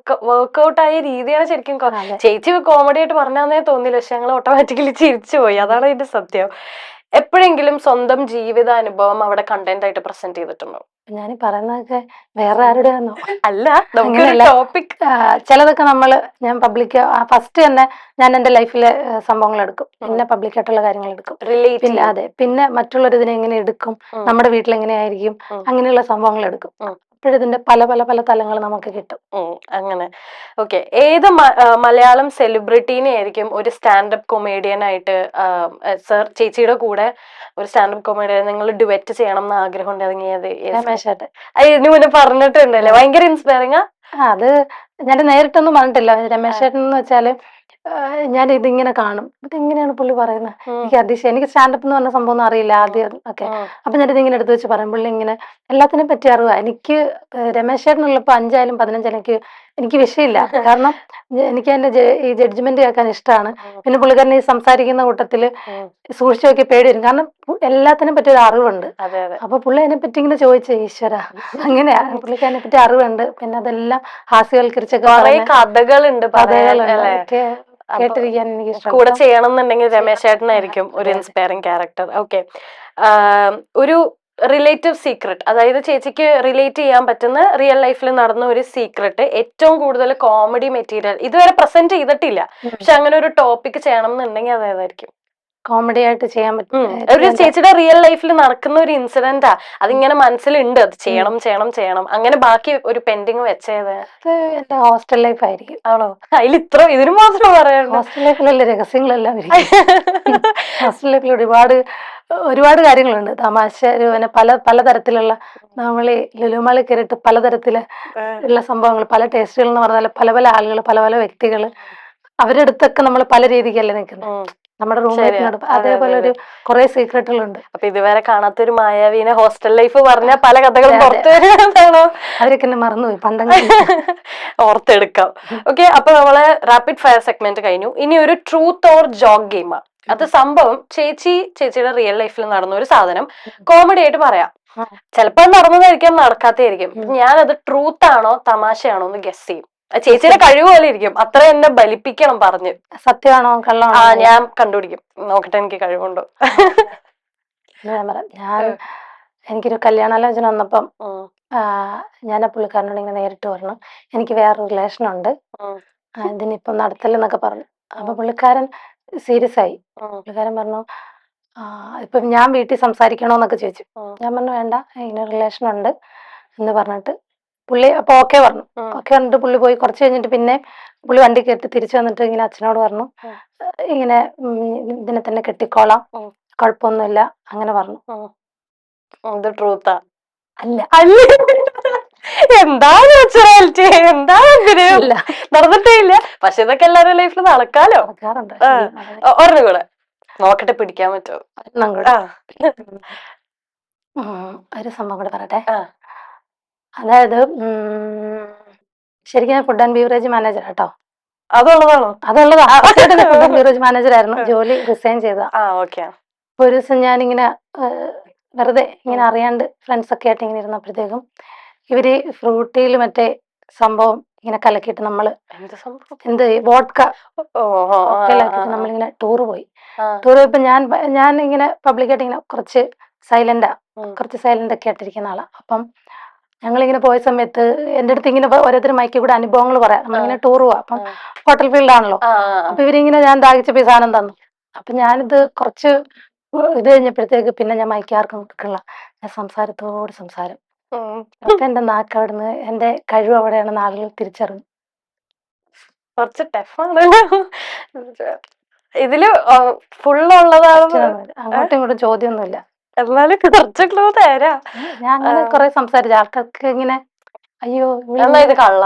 വർക്ക്ഔട്ട് ആയ രീതിയാണ് ശരിക്കും ചേച്ചി കോമഡി ആയിട്ട് പറഞ്ഞാന്നേ തോന്നില്ല, പക്ഷെ ഞങ്ങൾ ഓട്ടോമാറ്റിക്കലി ചിരിച്ചു പോയി. അതാണ് അതിന്റെ സത്യം. എപ്പോഴെങ്കിലും സ്വന്തം ജീവിതാനുഭവം അവിടെ കണ്ടന്റ് ആയിട്ട് പ്രസന്റ് ചെയ്തിട്ടുണ്ടോ? ഞാൻ പറയുന്നതൊക്കെ വേറെ ആരുടെ അല്ല, ടോപ്പിക് ചിലതൊക്കെ ഞാൻ പബ്ലിക് ഫസ്റ്റ് തന്നെ ഞാൻ എന്റെ ലൈഫിലെ സംഭവങ്ങൾ എടുക്കും, പിന്നെ പബ്ലിക് ആയിട്ടുള്ള കാര്യങ്ങൾ എടുക്കും, പിന്നെ അതെ, പിന്നെ മറ്റുള്ളവർ ഇതിനെ എങ്ങനെ എടുക്കും, നമ്മുടെ വീട്ടിൽ എങ്ങനെയായിരിക്കും, അങ്ങനെയുള്ള സംഭവങ്ങൾ എടുക്കും. അപ്പോഴിതിന്റെ പല പല പല തലങ്ങൾ നമുക്ക് കിട്ടും. അങ്ങനെ. ഓക്കെ. ഏത് മലയാളം സെലിബ്രിറ്റീനെ ആയിരിക്കും ഒരു സ്റ്റാൻഡപ്പ് കൊമേഡിയൻ ആയിട്ട് സർ ചേച്ചിയുടെ കൂടെ ഒരു സ്റ്റാൻഡപ്പ് കൊമേഡിയൻ നിങ്ങൾ ഡുവറ്റ് ചെയ്യണം എന്ന് ആഗ്രഹം ഉണ്ടെങ്കിൽ രമേശേട്ടൻ. ഇതിനു മുന്നേ പറഞ്ഞിട്ടുണ്ടല്ലേ, ഭയങ്കര ഇൻസ്പയറിംഗ്. അത് ഞാൻ നേരിട്ടൊന്നും പറഞ്ഞിട്ടില്ല. രമേശേട്ടൻ എന്ന് വെച്ചാല് ഞാൻ ഇതിങ്ങനെ കാണും, ഇതെങ്ങനെയാണ് പുള്ളി പറയുന്നത്, എനിക്ക് അതിശയം. എനിക്ക് സ്റ്റാൻഡപ്പ് എന്ന് പറഞ്ഞ സംഭവം ഒന്നും അറിയില്ല ആദ്യം ഒക്കെ. അപ്പൊ ഞാനിതിങ്ങനെ എടുത്ത് വെച്ച് പറയും, പുള്ളി ഇങ്ങനെ എല്ലാത്തിനെ പറ്റി അറിവാ. എനിക്ക് രമേശേട്ടനുള്ളപ്പോ 5 ആയാലും 15 എനിക്ക് വിഷയമില്ല. കാരണം എനിക്ക് അതിന്റെ ഈ ജഡ്ജ്മെന്റ് കേൾക്കാൻ ഇഷ്ടമാണ്. പിന്നെ പുള്ളിക്കാരൻ ഈ സംസാരിക്കുന്ന കൂട്ടത്തില് സൂക്ഷിച്ചു നോക്കി പേടി വരും, കാരണം എല്ലാത്തിനെ പറ്റി ഒരു അറിവുണ്ട്. അപ്പൊ പുള്ളി അതിനെ പറ്റി ഇങ്ങനെ ചോദിച്ചേ, ഈശ്വര, അങ്ങനെയാ പുള്ളിക്കാരനെ പറ്റി അറിവുണ്ട്. പിന്നെ അതെല്ലാം ഹാസ്യവൽക്കരിച്ചൊക്കെ കഥകളുണ്ട് കേട്ടിരിക്കാൻ എനിക്ക് കൂടെ ചെയ്യണം എന്നുണ്ടെങ്കിൽ രമേശ് ചേട്ടനായിരിക്കും ഒരു ഇൻസ്പയറിംഗ് ക്യാരക്ടർ. ഓക്കെ. ഒരു റിലേറ്റീവ് സീക്രട്ട്, അതായത് ചേച്ചിക്ക് റിലേറ്റ് ചെയ്യാൻ പറ്റുന്ന റിയൽ ലൈഫിൽ നടന്ന ഒരു സീക്രട്ട്, ഏറ്റവും കൂടുതൽ കോമഡി മെറ്റീരിയൽ ഇതുവരെ പ്രസന്റ് ചെയ്തിട്ടില്ല, പക്ഷെ അങ്ങനെ ഒരു ടോപ്പിക് ചെയ്യണം എന്നുണ്ടെങ്കിൽ അതേതായിരിക്കും? കോമഡി ആയിട്ട് ചെയ്യാൻ പറ്റും. ഒരു ചേച്ചിയുടെ റിയൽ ലൈഫിൽ നടക്കുന്ന ഒരു ഇൻസിഡന്റാ, അതിങ്ങനെ മനസ്സിലുണ്ട്, അത് ചെയ്യണം ചെയ്യണം ചെയ്യണം, അങ്ങനെ ബാക്കി ഒരു പെൻഡിങ് വെച്ചത് എന്റെ ഹോസ്റ്റൽ ലൈഫ് ആയിരിക്കും. ആണോ? അതിൽ ഇതിനു മാത്രം പറയാം. ഹോസ്റ്റൽ ലൈഫിലല്ലേ രഹസ്യങ്ങളെല്ലാം. ഹോസ്റ്റൽ ലൈഫിൽ ഒരുപാട് കാര്യങ്ങളുണ്ട്, തമാശ, പലതരത്തിലുള്ള നമ്മൾ ലുലുമാളിൽ കയറിയിട്ട് പലതരത്തില് ഉള്ള സംഭവങ്ങൾ, പല ടേസ്റ്റുകൾ എന്ന് പറഞ്ഞാൽ പല പല ആളുകൾ, പല പല വ്യക്തികൾ, അവരുടെ അടുത്തൊക്കെ നമ്മൾ പല രീതിക്കല്ലേ നിൽക്കുന്നത്, നമ്മുടെ റൂംമേറ്റിനോട്. അതേപോലെ ഒരു കുറെ സീക്രട്ടുകളുണ്ട്. അപ്പൊ ഇതുവരെ കാണാത്തൊരു മായാവീനെ ഹോസ്റ്റൽ ലൈഫ് പറഞ്ഞ പല കഥകളും പുറത്തു വരുന്നതാണോ? അവരൊക്കെ എന്നെ മറന്നുപോയി, പണ്ടെങ്കിൽ ഓർത്തെടുക്കാം. ഓക്കെ. അപ്പൊ നമ്മള് റാപ്പിഡ് ഫയർ സെഗ്മെന്റ് കഴിഞ്ഞു. ഇനി ഒരു ട്രൂത്ത് ഓർ ജോക്ക് ഗെയിമാണ്. അത് സംഭവം ചേച്ചിയുടെ റിയൽ ലൈഫിൽ നടന്ന ഒരു സാധനം കോമഡി ആയിട്ട് പറയാം. ചിലപ്പോ നടന്നതായിരിക്കാം, നടക്കാത്തായിരിക്കും. ഞാനത് ട്രൂത്ത് ആണോ തമാശയാണോ എന്ന് ഗസ് ചെയ്യും. ചേച്ചിയുടെ കഴിവ് പോലെ ഇരിക്കും, അത്ര എന്നെ ബലിപ്പിക്കണം പറഞ്ഞ്. സത്യമാണോ കള്ളാണോ ഞാൻ കണ്ടുപിടിക്കും, നോക്കട്ടെ എനിക്ക് കഴിവുണ്ടോ. എനിക്കൊരു കല്യാണാലോചന വന്നപ്പം ഞാൻ ആ പുള്ളിക്കാരനോട് ഇങ്ങനെ നേരിട്ട് പറഞ്ഞു, എനിക്ക് വേറൊരു റിലേഷൻ ഉണ്ട്, ഇതിനിപ്പം നടത്തലെന്നൊക്കെ പറഞ്ഞു. അപ്പൊ പുള്ളിക്കാരൻ സീരിയസ് ആയി. പുള്ളിക്കാരൻ പറഞ്ഞു, ഇപ്പം ഞാൻ വീട്ടിൽ സംസാരിക്കണോന്നൊക്കെ ചോദിച്ചു. ഞാൻ പറഞ്ഞു വേണ്ട, ഇങ്ങനെ റിലേഷൻ ഉണ്ട് എന്ന് പറഞ്ഞിട്ട് പുള്ളി അപ്പൊ ഓക്കെ പറഞ്ഞു. ഓക്കെ പറഞ്ഞിട്ട് പുള്ളി പോയി. കുറച്ച് കഴിഞ്ഞിട്ട് പിന്നെ പുള്ളി വണ്ടി കയറ്റി തിരിച്ചു വന്നിട്ട് ഇങ്ങനെ അച്ഛനോട് പറഞ്ഞു, ഇങ്ങനെ ഇതിനെ തന്നെ കെട്ടിക്കോളാം, കുഴപ്പമൊന്നുമില്ല, അങ്ങനെ പറഞ്ഞു. ട്രൂത്താ? അല്ല. എന്താ നടന്നിട്ടേ ഇല്ല, പക്ഷെ ഇതൊക്കെ എല്ലാവരുടെ ലൈഫിൽ നടക്കാലോ. ഒരെണ്ണം കൂടെ നോക്കട്ടെ പിടിക്കാൻ പറ്റുമോ. ഒരു സംഭവം കൂടെ പറയട്ടെ. അതായത് ശരിക്കും ഫുഡ് ആൻഡ് ബീവറേജ് മാനേജർ കേട്ടോ. അതുള്ളതാണോ? അതുള്ളതാ. ഫുഡ് ആൻഡ് ബീവറേജ് മാനേജർ ആയിരുന്നു, ജോലി റിസൈൻ ചെയ്തതാ. ഒരു ദിവസം ഞാനിങ്ങനെ വെറുതെ ഇങ്ങനെ അറിയാണ്ട് ഫ്രണ്ട്സ് ഒക്കെ ആയിട്ട് ഇങ്ങനെ ഇരുന്നപ്പോഴത്തേക്കും ഇവര് ഫ്രൂട്ടിയിൽ മറ്റേ സംഭവം ഇങ്ങനെ കലക്കിയിട്ട് നമ്മള് വോഡ്ക നമ്മളിങ്ങനെ ടൂറ് പോയി. പോയപ്പോ ഞാൻ ഇങ്ങനെ പബ്ലിക്കായിട്ട് ഇങ്ങനെ കുറച്ച് സൈലന്റ് ഒക്കെ ആയിട്ടിരിക്കുന്ന ആളാ. അപ്പം ഞങ്ങളിങ്ങനെ പോയ സമയത്ത് എൻ്റെ അടുത്ത് ഇങ്ങനെ ഓരോരുത്തർ മൈക്കിൽ കൂടെ അനുഭവങ്ങൾ പറയാം. നമ്മളിങ്ങനെ ടൂർ പോവാ, അപ്പം ഹോട്ടൽ ഫീൽഡ് ആണല്ലോ. അപ്പൊ ഇവരിങ്ങനെ ഞാൻ ദാഹിച്ചപ്പോ ഈ സാധനം തന്നു. അപ്പൊ ഞാനിത് കുറച്ച് ഇത് കഴിഞ്ഞപ്പോഴത്തേക്ക് പിന്നെ ഞാൻ മൈക്കാർക്കും കൊടുക്കണില്ല, ഞാൻ സംസാരം. അപ്പൊ എന്റെ നാക്ക് അവിടുന്ന്, എന്റെ കഴിവ് അവിടെയാണെന്ന് ആളുകൾ തിരിച്ചറിഞ്ഞു. കുറച്ച് ടഫാണ് ഇതില് ഫുള്ളുള്ളതാണ്. അങ്ങോട്ടും ഇങ്ങോട്ടും ചോദ്യമൊന്നുമില്ല. എന്നാലും കുറച്ച് ക്ലൂ തരാ. ഞാൻ അങ്ങനെ കുറെ സംസാരിച്ചു, ആൾക്കാർക്ക് ഇങ്ങനെ അയ്യോ ഇത് കള്ള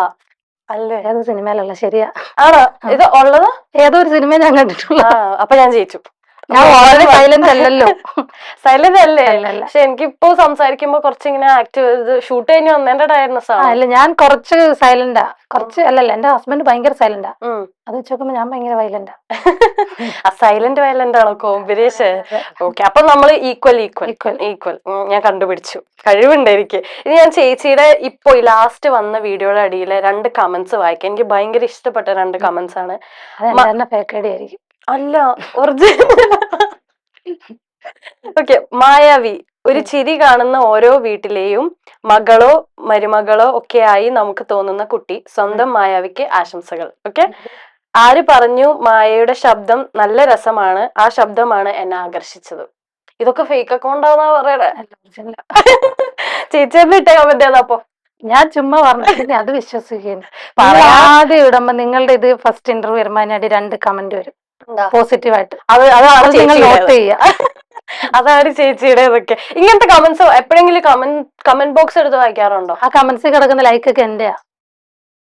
അല്ലേ, ഏതോ സിനിമയിലുള്ള. ശരിയാ. ആണോ ഇത് ഉള്ളത്? ഏതോ ഒരു സിനിമ ഞാൻ കണ്ടിട്ടുള്ള. അപ്പൊ ഞാൻ ജയിച്ചു. ഞാൻ വളരെ സൈലന്റ് അല്ലല്ലോ. സൈലന്റ് അല്ലേ? അല്ലല്ല. പക്ഷെ എനിക്കിപ്പോ സംസാരിക്കുമ്പോ കുറച്ചിങ്ങനെ ആക്റ്റീവ്, ഷൂട്ട് കഴിഞ്ഞ് വന്നതിന്റെ ടയർനെസ് ആണ്. അല്ല, ഞാൻ കുറച്ച് സൈലന്റാ. കുറച്ച് അല്ലല്ല, എന്റെ ഹസ്ബൻഡ് ഭയങ്കര സൈലന്റാ. അത് വെച്ച് നോക്കുമ്പോ ഞാൻ ഭയങ്കര വയലന്റാ. സൈലന്റ് വയലന്റ് ആണോ കോമ്പിനേഷൻ? ഓക്കെ, അപ്പൊ നമ്മള് ഈക്വൽ. ഞാൻ കണ്ടുപിടിച്ചു, കഴിവുണ്ട് എനിക്ക്. ഇനി ഞാൻ ചേച്ചിയുടെ ഇപ്പൊ ലാസ്റ്റ് വന്ന വീഡിയോയുടെ അടിയിലെ 2 കമന്റ്സ് വായിക്കാം. എനിക്ക് ഭയങ്കര ഇഷ്ടപ്പെട്ട 2 കമന്റ്സ് ആണ്. ഫേക്കടിയായിരിക്കും. അല്ല, ഒറിജിനൽ. ഓക്കെ, മായാവി, ഒരു ചിരി കാണുന്ന ഓരോ വീട്ടിലെയും മകളോ മരുമകളോ ഒക്കെ ആയി നമുക്ക് തോന്നുന്ന കുട്ടി, സ്വന്തം മായാവിക്ക് ആശംസകൾ. ഓക്കെ, ആര് പറഞ്ഞു മായയുടെ ശബ്ദം നല്ല രസമാണ്, ആ ശബ്ദമാണ് എന്നെ ആകർഷിച്ചത്. ഇതൊക്കെ ഫേക്ക് അക്കൗണ്ടാന്നാ പറയണേ. ചേച്ചി ഇട്ട കമന്റ് ഏതാ അപ്പൊ? ഞാൻ ചുമ്മാ പറഞ്ഞു, അത് വിശ്വസിക്കുന്നു. ആദ്യം ഇടുമ്പോ നിങ്ങളുടെ ഇത് ഫസ്റ്റ് ഇന്റർവ്യൂ വരുമ്പോ അതിനടി 2 കമന്റ് വരും പോസിറ്റീവായിട്ട്. അതാണ് നിങ്ങൾ നോട്ട് ചെയ്യുക. അതാണ് ചേച്ചിയുടെതൊക്കെ. ഇങ്ങനത്തെ കമന്റ്സ് എപ്പോഴെങ്കിലും കമന്റ് ബോക്സ് എടുത്ത് വായിക്കാറുണ്ടോ? ആ കമന്റ്സ് കിടക്കുന്ന ലൈക്കൊക്കെ എന്റെയാ.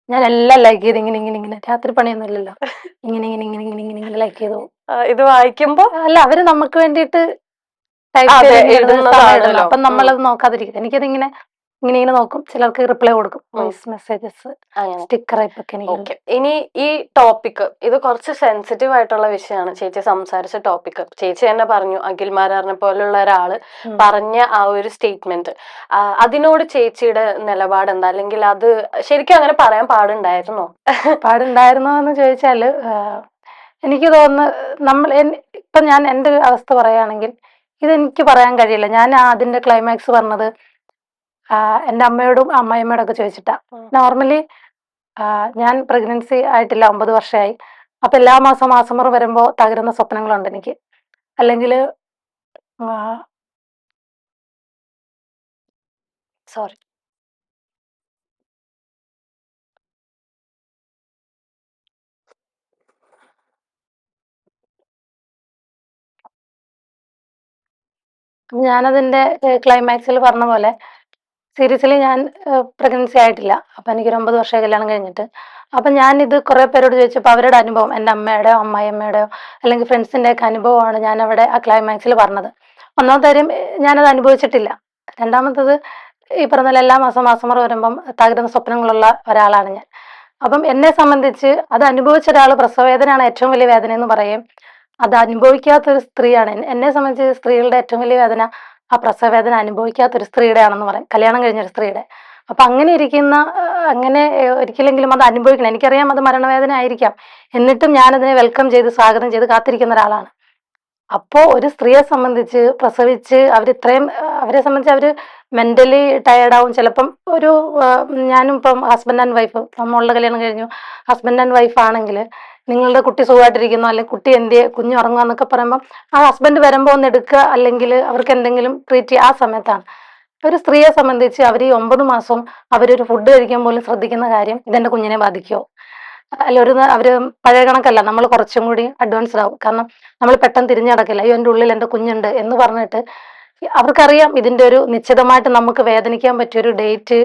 ഞാൻ എല്ലാം ലൈക്ക് ചെയ്ത് ഇങ്ങനെ രാത്രി പണിയൊന്നും ഇല്ലല്ലോ, ഇങ്ങനെ ലൈക്ക് ചെയ്തു. ഇത് വായിക്കുമ്പോ അല്ല, അവര് നമുക്ക് വേണ്ടിയിട്ട് അപ്പം നമ്മളത് നോക്കാതിരിക്കും. എനിക്കത് ഇങ്ങനെ നോക്കും. ചിലർക്ക് റിപ്ലൈ കൊടുക്കും, വോയിസ് മെസ്സേജസ്, സ്റ്റിക്കർ. ഇനി ഈ ടോപ്പിക് ഇത് കുറച്ച് സെൻസിറ്റീവ് ആയിട്ടുള്ള വിഷയമാണ്. ചേച്ചി സംസാരിച്ച ടോപ്പിക് ചേച്ചി തന്നെ പറഞ്ഞു, അഖിൽ മാരാറിനെ പോലുള്ള ഒരാള് പറഞ്ഞ ആ ഒരു സ്റ്റേറ്റ്മെന്റ്, അതിനോട് ചേച്ചിയുടെ നിലപാട് എന്താ? അല്ലെങ്കിൽ അത് ശരിക്കും അങ്ങനെ പറയാൻ പാടുണ്ടായിരുന്നോ എന്ന് ചോദിച്ചാല്, എനിക്ക് തോന്നുന്നു ഇപ്പൊ ഞാൻ എന്റെ അവസ്ഥ പറയുകയാണെങ്കിൽ ഇതെനിക്ക് പറയാൻ കഴിയില്ല. ഞാൻ അതിന്റെ ക്ലൈമാക്സ് പറഞ്ഞത് എൻ്റെ അമ്മയോടും അമ്മായിയമ്മയോടും ഒക്കെ ചോദിച്ചിട്ടാ. നോർമലി ഞാൻ പ്രഗ്നൻസി ആയിട്ടില്ല, 9 വർഷമായി. അപ്പൊ എല്ലാ മാസം മാസമുറ വരുമ്പോ തകരുന്ന സ്വപ്നങ്ങളുണ്ട് എനിക്ക്. അല്ലെങ്കിൽ സോറി ഞാനതിന്റെ ക്ലൈമാക്സിൽ പറഞ്ഞ പോലെ സീരിയസ്ലി ഞാൻ പ്രഗ്നൻസി ആയിട്ടില്ല. അപ്പൊ എനിക്കൊരു 9 വർഷമായി കല്യാണം കഴിഞ്ഞിട്ട്. അപ്പൊ ഞാനിത് കുറെ പേരോട് ചോദിച്ചപ്പോൾ അവരുടെ അനുഭവം, എൻ്റെ അമ്മയുടെയോ അമ്മായിയമ്മയുടെയോ അല്ലെങ്കിൽ ഫ്രണ്ട്സിന്റെ ഒക്കെ അനുഭവമാണ് ഞാൻ അവിടെ ആ ക്ലൈമാക്സിൽ പറഞ്ഞത്. ഒന്നാമത്തെ കാര്യം, ഞാനത് അനുഭവിച്ചിട്ടില്ല. രണ്ടാമത്തത്, ഈ പറഞ്ഞ എല്ലാ മാസം മാസമുറ വരുമ്പം തകരുന്ന സ്വപ്നങ്ങളുള്ള ഒരാളാണ് ഞാൻ. അപ്പം എന്നെ സംബന്ധിച്ച് അത് അനുഭവിച്ച ഒരാൾ പ്രസവവേദനയാണ് ഏറ്റവും വലിയ വേദന എന്ന് പറയും. അത് അനുഭവിക്കാത്തൊരു സ്ത്രീയാണ്. എന്നെ സംബന്ധിച്ച് സ്ത്രീകളുടെ ഏറ്റവും വലിയ വേദന ആ പ്രസവവേദന അനുഭവിക്കാത്തൊരു സ്ത്രീയുടെ ആണെന്ന് പറയും, കല്യാണം കഴിഞ്ഞൊരു സ്ത്രീയുടെ. അപ്പൊ അങ്ങനെ ഇരിക്കുന്ന, അങ്ങനെ ഒരിക്കലെങ്കിലും അത് അനുഭവിക്കണം. എനിക്കറിയാം അത് മരണവേദന ആയിരിക്കാം, എന്നിട്ടും ഞാനതിനെ വെൽക്കം ചെയ്ത് സ്വാഗതം ചെയ്ത് കാത്തിരിക്കുന്ന ഒരാളാണ്. അപ്പോ ഒരു സ്ത്രീയെ സംബന്ധിച്ച് പ്രസവിച്ച് അവരെ സംബന്ധിച്ച് അവര് മെന്റലി ടയേർഡാവും. ചിലപ്പം ഞാനും ഇപ്പം ഹസ്ബൻഡ് ആൻഡ് വൈഫ്, നമ്മളുടെ കല്യാണം കഴിഞ്ഞു, ഹസ്ബൻഡ് ആൻഡ് വൈഫ് ആണെങ്കിൽ നിങ്ങളുടെ കുട്ടി സുഖമായിട്ടിരിക്കുന്നു, അല്ലെങ്കിൽ കുട്ടി എന്തിയെ, കുഞ്ഞു ഉറങ്ങുക എന്നൊക്കെ പറയുമ്പോൾ ആ ഹസ്ബൻഡ് വരുമ്പോൾ ഒന്ന് എടുക്കുക, അല്ലെങ്കിൽ അവർക്ക് എന്തെങ്കിലും ട്രീറ്റ് ചെയ്യുക, ആ സമയത്താണ്. ഒരു സ്ത്രീയെ സംബന്ധിച്ച് അവർ ഈ 9 മാസവും അവരൊരു ഫുഡ് കഴിക്കാൻ പോലും ശ്രദ്ധിക്കുന്ന കാര്യം, ഇതെന്റെ കുഞ്ഞിനെ ബാധിക്കുമോ, അല്ല അവര് പഴയ കണക്കല്ല, നമ്മൾ കുറച്ചും കൂടി അഡ്വാൻസ്ഡ് ആവും. കാരണം നമ്മൾ പെട്ടെന്ന് തിരിഞ്ഞു നടക്കില്ല, അയ്യോ എൻ്റെ ഉള്ളിൽ എൻ്റെ കുഞ്ഞുണ്ട് എന്ന് പറഞ്ഞിട്ട്. അവർക്കറിയാം ഇതിന്റെ ഒരു നിശ്ചിതമായിട്ട് നമുക്ക് വേദനിക്കാൻ പറ്റിയൊരു ഡേറ്റ്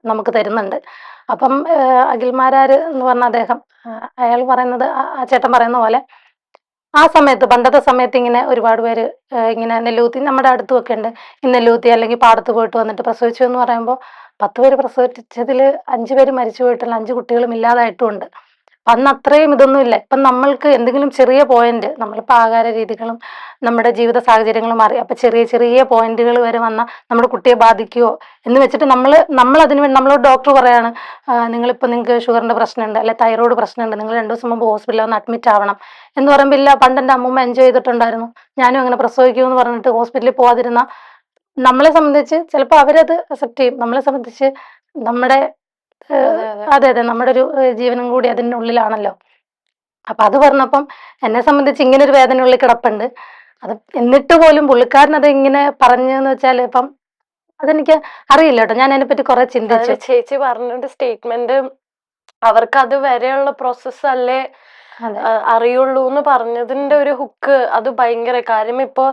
നമുക്ക് തരുന്നുണ്ട്. അപ്പം അഖിൽമാരാര് എന്ന് പറഞ്ഞ അദ്ദേഹം, അയാൾ പറയുന്നത്, ആ ചേട്ടൻ പറയുന്ന പോലെ ആ സമയത്ത്, പണ്ടത്തെ സമയത്ത് ഇങ്ങനെ ഒരുപാട് പേര് ഇങ്ങനെ നെല്ലൂത്തി, നമ്മുടെ അടുത്തുമൊക്കെ ഉണ്ട്, ഈ നെല്ലൂത്തി അല്ലെങ്കിൽ പാടത്ത് പോയിട്ട് വന്നിട്ട് പ്രസവിച്ചു എന്ന് പറയുമ്പോൾ 10 പേര് പ്രസവിച്ചതിൽ 5 പേര് മരിച്ചു പോയിട്ടുള്ള 5 കുട്ടികളും ഇല്ലാതായിട്ടും ഉണ്ട്. അന്ന് അത്രയും ഇതൊന്നും ഇല്ല. ഇപ്പം നമ്മൾക്ക് എന്തെങ്കിലും ചെറിയ പോയിന്റ്, നമ്മളിപ്പോൾ ആഹാര രീതികളും നമ്മുടെ ജീവിത സാഹചര്യങ്ങളും മാറി, അപ്പൊ ചെറിയ ചെറിയ പോയിന്റുകൾ വരെ വന്നാൽ നമ്മുടെ കുട്ടിയെ ബാധിക്കുമോ എന്ന് വെച്ചിട്ട് നമ്മൾ അതിന് വേണ്ടി നമ്മളോട് ഡോക്ടർ പറയാണ്, നിങ്ങൾക്ക് ഷുഗറിന്റെ പ്രശ്നമുണ്ട്, അല്ലെ തൈറോയ്ഡ് പ്രശ്നമുണ്ട്, നിങ്ങൾ 2 ദിവസം മുമ്പ് ഹോസ്പിറ്റലിൽ ഒന്ന് അഡ്മിറ്റ് ആവണം എന്ന് പറയുമ്പോൾ, ഇല്ല, പണ്ട് എൻ്റെ അമ്മൂമ്മ എൻജോയ് ചെയ്തിട്ടുണ്ടായിരുന്നു, ഞാനും അങ്ങനെ പ്രസവിക്കുമെന്ന് പറഞ്ഞിട്ട് ഹോസ്പിറ്റലിൽ പോകാതിരുന്ന നമ്മളെ സംബന്ധിച്ച് ചിലപ്പോൾ അവരത് അക്സെപ്റ്റ് ചെയ്യും. നമ്മളെ സംബന്ധിച്ച് നമ്മുടെ അതെ, നമ്മുടെ ഒരു ജീവനും കൂടി അതിൻ്റെ ഉള്ളിലാണല്ലോ. അപ്പൊ അത് പറഞ്ഞപ്പം എന്നെ സംബന്ധിച്ച് ഇങ്ങനെ ഒരു വേദന ഉള്ളിൽ കിടപ്പുണ്ട്. അത് എന്നിട്ട് പോലും പുള്ളിക്കാരൻ അത് ഇങ്ങനെ പറഞ്ഞെന്ന് വെച്ചാൽ, ഇപ്പം അതെനിക്ക് അറിയില്ല കേട്ടോ, ഞാൻ അതിനെപ്പറ്റി കുറെ ചിന്തിച്ചു. ചേച്ചി പറഞ്ഞൊരു സ്റ്റേറ്റ്മെന്റ് അവർക്ക് അത് വരെയുള്ള പ്രോസസ് അല്ലേ അറിയുള്ളൂ എന്ന് പറഞ്ഞതിന്റെ ഒരു ഹുക്ക് അത് ഭയങ്കര. കാര്യം ഇപ്പോ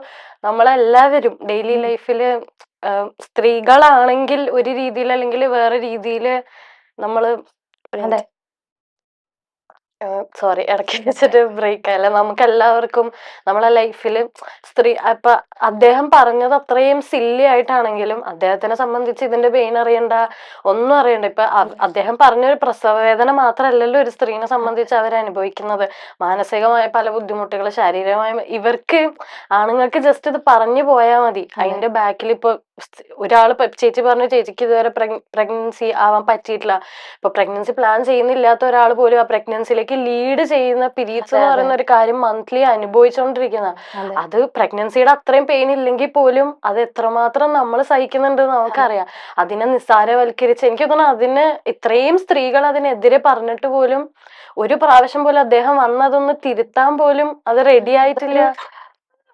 നമ്മളെല്ലാവരും ഡെയിലി ലൈഫില് സ്ത്രീകളാണെങ്കിൽ ഒരു രീതിയിൽ അല്ലെങ്കിൽ വേറെ രീതിയില് നമ്മള് സോറി ഇടയ്ക്ക് വെച്ചിട്ട് ബ്രേക്ക് ആയല്ല. നമുക്ക് എല്ലാവർക്കും നമ്മളെ ലൈഫിൽ ഇപ്പൊ അദ്ദേഹം പറഞ്ഞത് അത്രയും സില്ലി ആയിട്ടാണെങ്കിലും അദ്ദേഹത്തിനെ സംബന്ധിച്ച് ഇതിന്റെ പെയിൻ അറിയണ്ട, ഒന്നും അറിയണ്ട. ഇപ്പൊ അദ്ദേഹം പറഞ്ഞൊരു പ്രസവ വേദന മാത്രമല്ലല്ലോ ഒരു സ്ത്രീനെ സംബന്ധിച്ച് അവർ അനുഭവിക്കുന്നത്. മാനസികമായ പല ബുദ്ധിമുട്ടുകൾ, ശാരീരികമായ ഇവർക്ക് ആണുങ്ങൾക്ക് ജസ്റ്റ് ഇത് പറഞ്ഞു പോയാൽ മതി. അതിന്റെ ബാക്കിൽ ഇപ്പൊ ഒരാള് ചേച്ചി പറഞ്ഞു ചേച്ചിക്ക് ഇതുവരെ പ്രഗ്നൻസി ആവാൻ പറ്റിയിട്ടില്ല. ഇപ്പൊ പ്രഗ്നൻസി പ്ലാൻ ചെയ്യുന്നില്ലാത്ത ഒരാൾ പോലും ആ പ്രഗ്നൻസിയിലേക്ക് ലീഡ് ചെയ്യുന്ന പീരീഡ്സ് എന്ന് പറയുന്ന ഒരു കാര്യം മന്ത്ലി അനുഭവിച്ചുകൊണ്ടിരിക്കുന്ന, അത് പ്രഗ്നൻസിയുടെ അത്രയും പെയിൻ ഇല്ലെങ്കിൽ പോലും അത് എത്രമാത്രം നമ്മൾ സഹിക്കുന്നുണ്ട് നമുക്കറിയാം. അതിനെ നിസ്സാരവൽക്കരിച്ച് എനിക്ക് തോന്നുന്നു അതിന് ഇത്രയും സ്ത്രീകൾ അതിനെതിരെ പറഞ്ഞിട്ട് പോലും ഒരു പ്രാവശ്യം പോലും അദ്ദേഹം വന്നതൊന്ന് തിരുത്താൻ പോലും അത് റെഡി ആയിട്ടില്ല.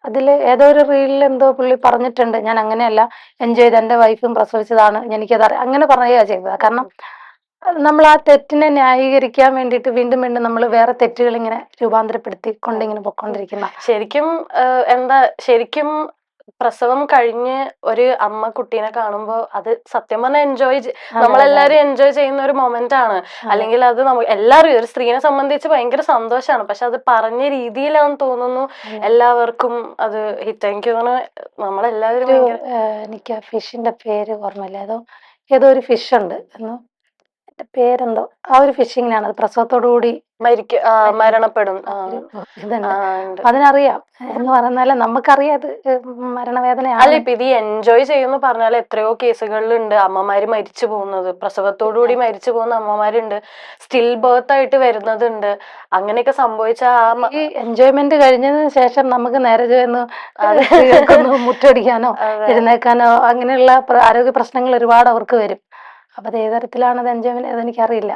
അതില് ഏതോ ഒരു റീലിൽ എന്തോ പുള്ളി പറഞ്ഞിട്ടുണ്ട്, ഞാൻ അങ്ങനെയല്ല എൻജോയ് ചെയ്ത് എന്റെ വൈഫും പ്രസവിച്ചതാണ് എനിക്കത് അങ്ങനെ പറയുക ചെയ്തത്. കാരണം നമ്മൾ ആ തെറ്റിനെ ന്യായീകരിക്കാൻ വേണ്ടിയിട്ട് വീണ്ടും വീണ്ടും നമ്മൾ വേറെ തെറ്റുകൾ ഇങ്ങനെ രൂപാന്തരപ്പെടുത്തി കൊണ്ടിങ്ങനെ പൊക്കോണ്ടിരിക്കുന്ന. ശരിക്കും പ്രസവം കഴിഞ്ഞ് ഒരു അമ്മ കുട്ടീനെ കാണുമ്പോ അത് സത്യം പറഞ്ഞാൽ നമ്മളെല്ലാരും എൻജോയ് ചെയ്യുന്ന ഒരു മൊമെന്റ് ആണ്. അല്ലെങ്കിൽ അത് എല്ലാവരും ഒരു സ്ത്രീനെ സംബന്ധിച്ച് ഭയങ്കര സന്തോഷമാണ്. പക്ഷെ അത് പറഞ്ഞ രീതിയിലാണെന്ന് തോന്നുന്നു എല്ലാവർക്കും അത് ഹിറ്റ്. എനിക്ക് തോന്നുന്നു നമ്മളെല്ലാവരും എനിക്ക് ആ ഫിഷിന്റെ പേര് ഓർമ്മയില്ല, ഏതോ ഒരു ഫിഷ് ഉണ്ട്, പേരെന്തോ, ആ ഒരു ഫിഷിങ്ങിനാണ് അത് പ്രസവത്തോടുകൂടി മരണപ്പെടും. ഇതുണ്ട്, അതിനറിയാം എന്ന് പറഞ്ഞാല് നമുക്കറിയാം അത് മരണവേദനയാണ്. അല്ല, ഇപ്പൊ ഇത് എൻജോയ് ചെയ്യുന്ന പറഞ്ഞാൽ എത്രയോ കേസുകളിലുണ്ട് അമ്മമാര് മരിച്ചു പോകുന്നത്, പ്രസവത്തോടുകൂടി മരിച്ചു പോകുന്ന അമ്മമാരുണ്ട്, സ്റ്റിൽ ബർത്ത് ആയിട്ട് വരുന്നതുണ്ട്. അങ്ങനെയൊക്കെ സംഭവിച്ച ഈ എൻജോയ്മെന്റ് കഴിഞ്ഞതിന് ശേഷം നമുക്ക് നേരെ ചെന്ന് മുറ്റടിക്കാനോ എഴുന്നേക്കാനോ അങ്ങനെയുള്ള ആരോഗ്യ പ്രശ്നങ്ങൾ ഒരുപാട് അവർക്ക് വരും. അപ്പൊ അത് ഏത് തരത്തിലാണ് അത് എൻജോയ്മെന്റ് അതെനിക്കറിയില്ല.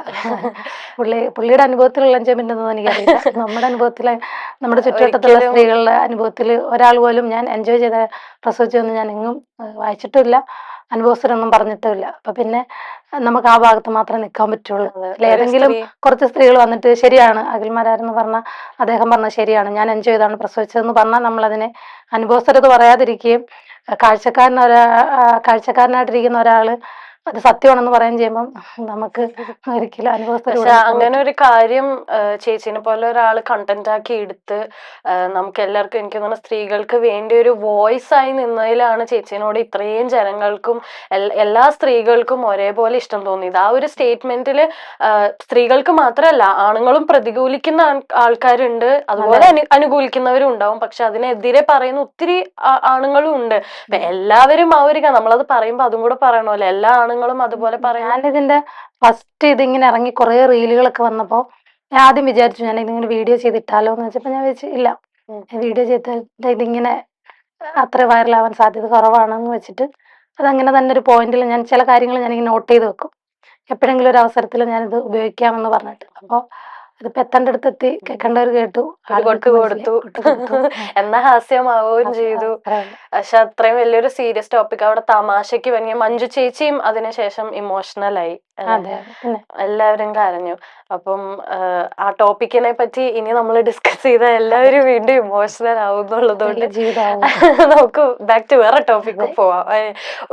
പുള്ളിയുടെ അനുഭവത്തിലുള്ള എൻജോയ്മെന്റ് ഒന്നും എനിക്കറിയില്ല. നമ്മുടെ അനുഭവത്തിലെ, നമ്മുടെ ചുറ്റുവട്ടത്തുള്ള സ്ത്രീകളുടെ അനുഭവത്തിൽ ഒരാൾ പോലും ഞാൻ എൻജോയ് ചെയ്ത പ്രസവിച്ചൊന്നും ഞാൻ എങ്ങും വായിച്ചിട്ടുമില്ല, അനുഭവസ്ഥരൊന്നും പറഞ്ഞിട്ടുമില്ല. അപ്പൊ പിന്നെ നമുക്ക് ആ ഭാഗത്ത് മാത്രമേ നിൽക്കാൻ പറ്റുള്ളൂ. ഏതെങ്കിലും കുറച്ച് സ്ത്രീകൾ വന്നിട്ട് ശരിയാണ് അഖിൽമാരാരെന്ന് പറഞ്ഞാൽ അദ്ദേഹം പറഞ്ഞത് ശരിയാണ്, ഞാൻ എൻജോയ് ചെയ്താണ് പ്രസവിച്ചതെന്ന് പറഞ്ഞാൽ നമ്മളതിനെ അനുഭവസ്ഥരത് പറയാതിരിക്കുകയും കാഴ്ചക്കാരനായിട്ടിരിക്കുന്ന ഒരാള് അത് സത്യമാണെന്ന് പറയാൻ ചെയ്യുമ്പോൾ നമുക്ക് ഒരിക്കലും അനുഭവസ്ഥ. അങ്ങനെ ഒരു കാര്യം ചേച്ചിനെ പോലെ ഒരാൾ കണ്ടന്റ് ആക്കി എടുത്ത് നമുക്ക് എല്ലാവർക്കും, എനിക്ക് തോന്നുന്നു സ്ത്രീകൾക്ക് വേണ്ടി ഒരു വോയിസ് ആയി നിന്നതിലാണ് ചേച്ചിനോട് ഇത്രയും ജനങ്ങൾക്കും എല്ലാ സ്ത്രീകൾക്കും ഒരേപോലെ ഇഷ്ടം തോന്നിയത്. ആ ഒരു സ്റ്റേറ്റ്മെന്റില് സ്ത്രീകൾക്ക് മാത്രമല്ല ആണുങ്ങളും പ്രതികൂലിക്കുന്ന ആൾക്കാരുണ്ട്, അതുപോലെ അനുകൂലിക്കുന്നവരും ഉണ്ടാവും. പക്ഷെ അതിനെതിരെ പറയുന്ന ഒത്തിരി ആണുങ്ങളും ഉണ്ട്. അപ്പൊ എല്ലാവരും ആ ഒരു നമ്മളത് പറയുമ്പോ അതും കൂടെ പറയണമല്ലോ, എല്ലാ ആണുങ്ങളും അതുപോലെ പറയാൻ. ഞാനിതിന്റെ ഫസ്റ്റ് ഇതിങ്ങനെ ഇറങ്ങി കുറെ റീലുകളൊക്കെ വന്നപ്പോ ഞാൻ ആദ്യം വിചാരിച്ചു ഞാൻ ഇതിങ്ങനെ വീഡിയോ ചെയ്തിട്ടാലോ എന്ന് വെച്ചപ്പോ ഞാൻ വെച്ച് ഇല്ല, വീഡിയോ ചെയ്തിട്ട് ഇതിങ്ങനെ അത്ര വൈറലാവാൻ സാധ്യത കുറവാണെന്ന് വെച്ചിട്ട് അതങ്ങനെ തന്നെ ഒരു പോയിന്റിൽ ഞാൻ ചില കാര്യങ്ങൾ ഞാനിങ്ങനെ നോട്ട് ചെയ്ത് വെക്കും, എപ്പോഴെങ്കിലും ഒരു അവസരത്തിൽ ഞാനിത് ഉപയോഗിക്കാമെന്ന് പറഞ്ഞിട്ട്. അപ്പൊ അതിപ്പോ എത്തേണ്ടടുത്ത് എത്തി, കേൾക്കേണ്ടവർ കേട്ടു, കൊടുത്തു എന്നാ ഹാസ്യമാവുകയും ചെയ്തു. പക്ഷെ അത്രയും വലിയൊരു സീരിയസ് ടോപ്പിക് അവിടെ തമാശക്ക് വേണമെങ്കിൽ മഞ്ജു ചേച്ചിയും അതിനുശേഷം ഇമോഷണൽ ആയി, എല്ലാവരും കരഞ്ഞു. അപ്പം ആ ടോപ്പിക്കിനെ പറ്റി ഇനി നമ്മൾ ഡിസ്കസ് ചെയ്ത എല്ലാവരും വീണ്ടും ഇമോഷണൽ ആവുന്നുള്ളതുകൊണ്ട് നമുക്ക് ബാക്ക് ടു വേറെ ടോപ്പിക്ക് പോവാം.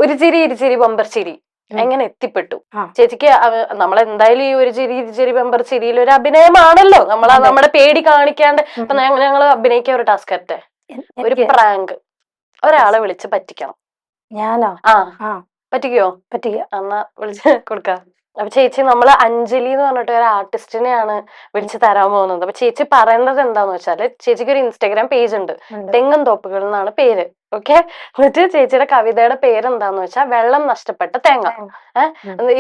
ഒരു ചിരി ഇരുചിരി ബമ്പർ ചിരി എങ്ങനെ എത്തിപ്പെട്ടു ചേച്ചിക്ക്? നമ്മളെന്തായാലും ഈ ഒരു ചിരി ബമ്പർ ചിരിയിൽ ഒരു അഭിനയമാണല്ലോ, നമ്മുടെ പേടി കാണിക്കാണ്ട്. ഇപ്പൊ ഞങ്ങൾ അഭിനയിക്കാൻ ഒരു ടാസ്ക് ആട്ടെ, ഒരു പ്രാങ്ക് ഒരാളെ വിളിച്ച് പറ്റിക്കണം. ഞാനോ? പറ്റിക്കോ? എന്നാ വിളിച്ച് കൊടുക്കാം. അപ്പൊ ചേച്ചി നമ്മള് അഞ്ജലി എന്ന് പറഞ്ഞിട്ട് ഒരു ആർട്ടിസ്റ്റിനെയാണ് വിളിച്ച് തരാൻ പോകുന്നത്. അപ്പൊ ചേച്ചി പറയുന്നത് എന്താന്ന് വെച്ചാല്, ചേച്ചിക്ക് ഒരു ഇൻസ്റ്റാഗ്രാം പേജ് ഉണ്ട്, തെങ്ങും തോപ്പുകൾ എന്നാണ് പേര്. ഓക്കെ, എന്നിട്ട് ചേച്ചിയുടെ കവിതയുടെ പേരെന്താന്ന് വെച്ചാൽ വെള്ളം നഷ്ടപ്പെട്ട തേങ്ങ.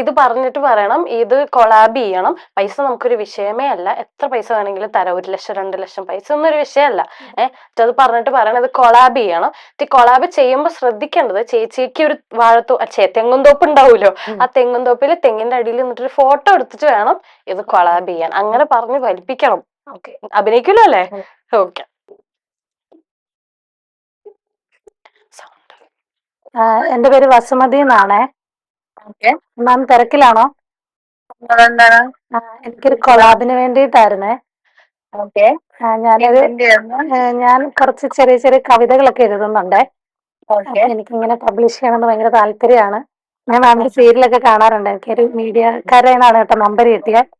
ഇത് പറഞ്ഞിട്ട് പറയണം ഇത് കൊളാബ് ചെയ്യണം. പൈസ നമുക്കൊരു വിഷയമേ അല്ല, എത്ര പൈസ വേണമെങ്കിലും തരാം, 1 ലക്ഷം 2 ലക്ഷം പൈസ ഒന്നും ഒരു വിഷയമല്ല. അത് പറഞ്ഞിട്ട് പറയണം ഇത് കൊളാബ് ചെയ്യണം. കൊളാബ് ചെയ്യുമ്പോൾ ശ്രദ്ധിക്കേണ്ടത് ചേച്ചിക്ക് ഒരു തെങ്ങും തോപ്പ് ഉണ്ടാവുമല്ലോ, ആ തെങ്ങും തോപ്പിൽ തെങ്ങിന്റെ അടിയിൽ നിന്നിട്ടൊരു ഫോട്ടോ എടുത്തിട്ട് വേണം ഇത് കൊളാബ് ചെയ്യാൻ. അങ്ങനെ പറഞ്ഞ് ഫലിപ്പിക്കണം. അഭിനയിക്കല്ലോ അല്ലേ? ഓക്കെ. എന്റെ പേര് വസുമതി എന്നാണേ. മാം തിരക്കിലാണോ? എനിക്കൊരു കൊളാബിന് വേണ്ടിയിട്ടായിരുന്നേ. ഞാൻ കുറച്ച് ചെറിയ ചെറിയ കവിതകളൊക്കെ എഴുതുന്നുണ്ടേ. എനിക്കിങ്ങനെ പബ്ലിഷ് ചെയ്യണമെന്ന് ഭയങ്കര താല്പര്യമാണ്. ഞാൻ മാമിന്റെ സീരിയലൊക്കെ കാണാറുണ്ട്. എനിക്കൊരു മീഡിയക്കാരാണ് കേട്ടോ നമ്പർ കിട്ടിയത്.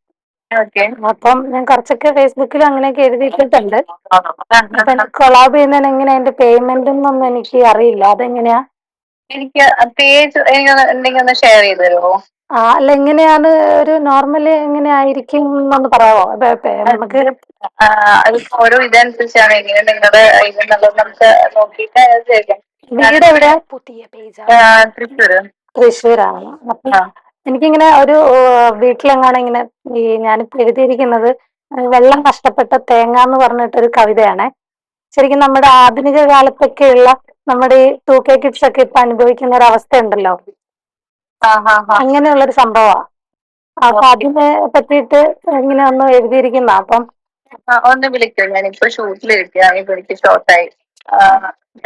ഓക്കെ. അപ്പം ഞാൻ കുറച്ചൊക്കെ ഫേസ്ബുക്കിൽ അങ്ങനെയൊക്കെ എഴുതിയിട്ടിട്ടുണ്ട്. അപ്പൊ കൊളാബ് ചെയ്യുന്നതിന് എങ്ങനെയാ അതിന്റെ പേയ്മെന്റ് എന്നൊന്നും എനിക്ക് അറിയില്ല, അതെങ്ങനെയാ? എനിക്ക് പേജ് എന്തെങ്കിലും ഒന്ന് ഷെയർ ചെയ്ത് തരുമോ? അല്ല, എങ്ങനെയാണ് ഒരു നോർമലി എങ്ങനെയായിരിക്കും എന്നൊന്ന് പറയാമോ? നമുക്ക് അതിപ്പോ ഓരോ ഇതനുസരിച്ചാണ് എങ്ങനെ നിങ്ങളുടെ ഇതെന്നുള്ളത് നമുക്ക് നോക്കിയിട്ട് ചെയ്യാം. വീട് എവിടെയാ? പുതിയ പേജാ. തൃശ്ശൂര്. തൃശ്ശൂരാണ്. അപ്പൊ എനിക്കിങ്ങനെ ഒരു വീട്ടിലെങ്ങാണ് ഇങ്ങനെ ഈ ഞാനിപ്പോ എഴുതിയിരിക്കുന്നത് വെള്ളം നഷ്ടപ്പെട്ട തേങ്ങ എന്ന് പറഞ്ഞിട്ടൊരു കവിതയാണ്. ശരിക്കും നമ്മുടെ ആധുനിക കാലത്തൊക്കെയുള്ള നമ്മുടെ ഈ 2K കിഡ്സ് ഒക്കെ ഇപ്പൊ അനുഭവിക്കുന്ന ഒരു അവസ്ഥ ഉണ്ടല്ലോ, അങ്ങനെയുള്ളൊരു സംഭവമാണ്. അപ്പൊ അതിനെ പറ്റിയിട്ട് ഇങ്ങനെ ഒന്ന് എഴുതിയിരിക്കുന്ന. അപ്പം ഒന്ന് വിളിക്കോ, ഞാനിപ്പോ ഷൂട്ടിലിരിക്കുക, ഇപ്പൊ എനിക്ക് ഷോർട്ടായി.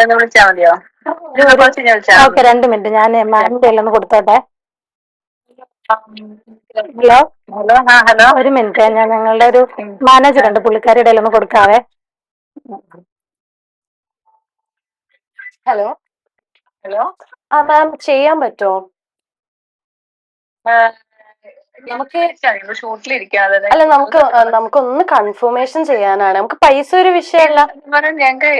ഒന്ന് വിളിച്ചാൽ മതിയോ? ഓക്കെ, 2 മിനിറ്റ് ഞാൻ മാമിന്റെ ഒന്ന് കൊടുത്തോട്ടെ. Hello hello. ഹലോ. ഒരു മിനിറ്റ്, ഞാൻ ഞങ്ങളുടെ ഒരു മാനേജർ ഉണ്ട്, പുള്ളിക്കാരിയുടെ ഒന്ന് കൊടുക്കാവേ. ഹലോ. ഹലോ. മാം ചെയ്യാൻ പറ്റുമോ? നമുക്ക് അല്ല, നമുക്കൊന്ന് കൺഫർമേഷൻ ചെയ്യാനാണ്. നമുക്ക് പൈസ ഒരു വിഷയമല്ല. ഞങ്ങൾക്ക്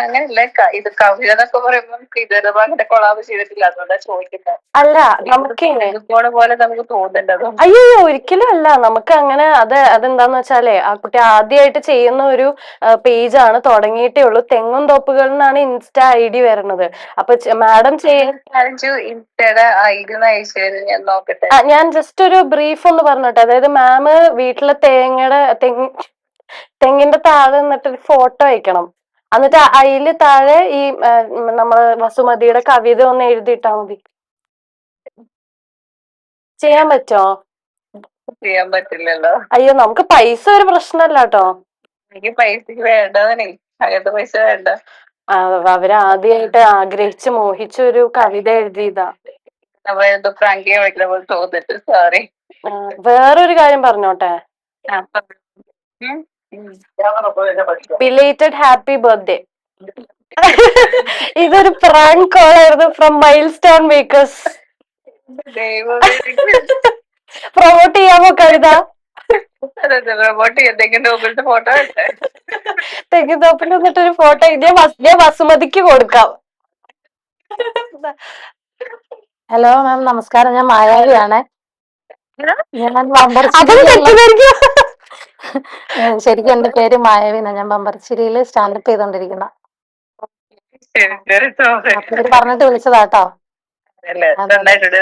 അങ്ങനെയല്ല, ഇത് കവിത എന്നൊക്കെ പറയുമ്പോൾ ഇതുവരെ കൊളാബ് ചെയ്തിട്ടില്ല, അതുകൊണ്ടാണ് ചോദിക്കുന്നത്. അല്ല, നമുക്ക് പോണ പോലെ നമുക്ക് തോന്നുന്നുണ്ട്. അയ്യോ, ഒരിക്കലും അല്ല. നമുക്ക് അങ്ങനെ അതെന്താന്ന് വെച്ചാലേ, ആ കുട്ടി ആദ്യമായിട്ട് ചെയ്യുന്ന ഒരു പേജാണ്, തുടങ്ങിയിട്ടേ ഉള്ളൂ. തെങ്ങും തോപ്പുകൾ എന്നാണ് ഇൻസ്റ്റാ ID വരണത്. അപ്പൊ മാഡം ഞാൻ ജസ്റ്റ് ഒരു ബ്രീഫ് ഒന്ന് പറഞ്ഞോട്ടെ. അതായത് മാമ് വീട്ടിലെ തെങ്ങിന്റെ താഴെ നിന്നിട്ട് ഫോട്ടോ അയക്കണം. എന്നിട്ട് അതില് താഴെ ഈ നമ്മള് വസുമതിയുടെ കവിത ഒന്ന് എഴുതിയിട്ടാ മതി. ചെയ്യാൻ പറ്റുമോ? ചെയ്യാൻ പറ്റില്ലല്ലോ. അയ്യോ, നമുക്ക് പൈസ ഒരു പ്രശ്നമല്ല കേട്ടോ. എനിക്ക് പൈസക്ക് വേണ്ടതേ, അങ്ങനത്തെ പൈസ വേണ്ട. അവരാദ്യമായിട്ട് ആഗ്രഹിച്ച് മോഹിച്ച ഒരു കവിത എഴുതിയതാ. നമ്മളെന്തോ ഫ്രാങ്കിയെ വിളിക്കുന്ന പോലെ തോന്നിട്ട് സോറി. വേറൊരു കാര്യം പറഞ്ഞോട്ടെ. Belated happy birthday. ഇതൊരു പ്രാങ്ക് കോൾ ആയിരുന്നു from mile stone makers. Promote ചെയ്യാമോ കവിത? ഫോട്ടോ തെങ്ങിന്തോപ്പിൽ നിന്നിട്ടൊരു ഫോട്ടോ ഞാൻ വസുമതിക്ക് കൊടുക്കാം. ഹലോ മാം, നമസ്കാരം. ഞാൻ മായാവിയാണ്. ശരിക്കും എന്റെ പേര് മായാവിനാ. ഞാൻ ബമ്പർച്ചിരിയിൽ സ്റ്റാൻഡപ്പ് ചെയ്തോണ്ടിരിക്കുന്ന. പേര് പറഞ്ഞിട്ട് വിളിച്ചതാട്ടോ.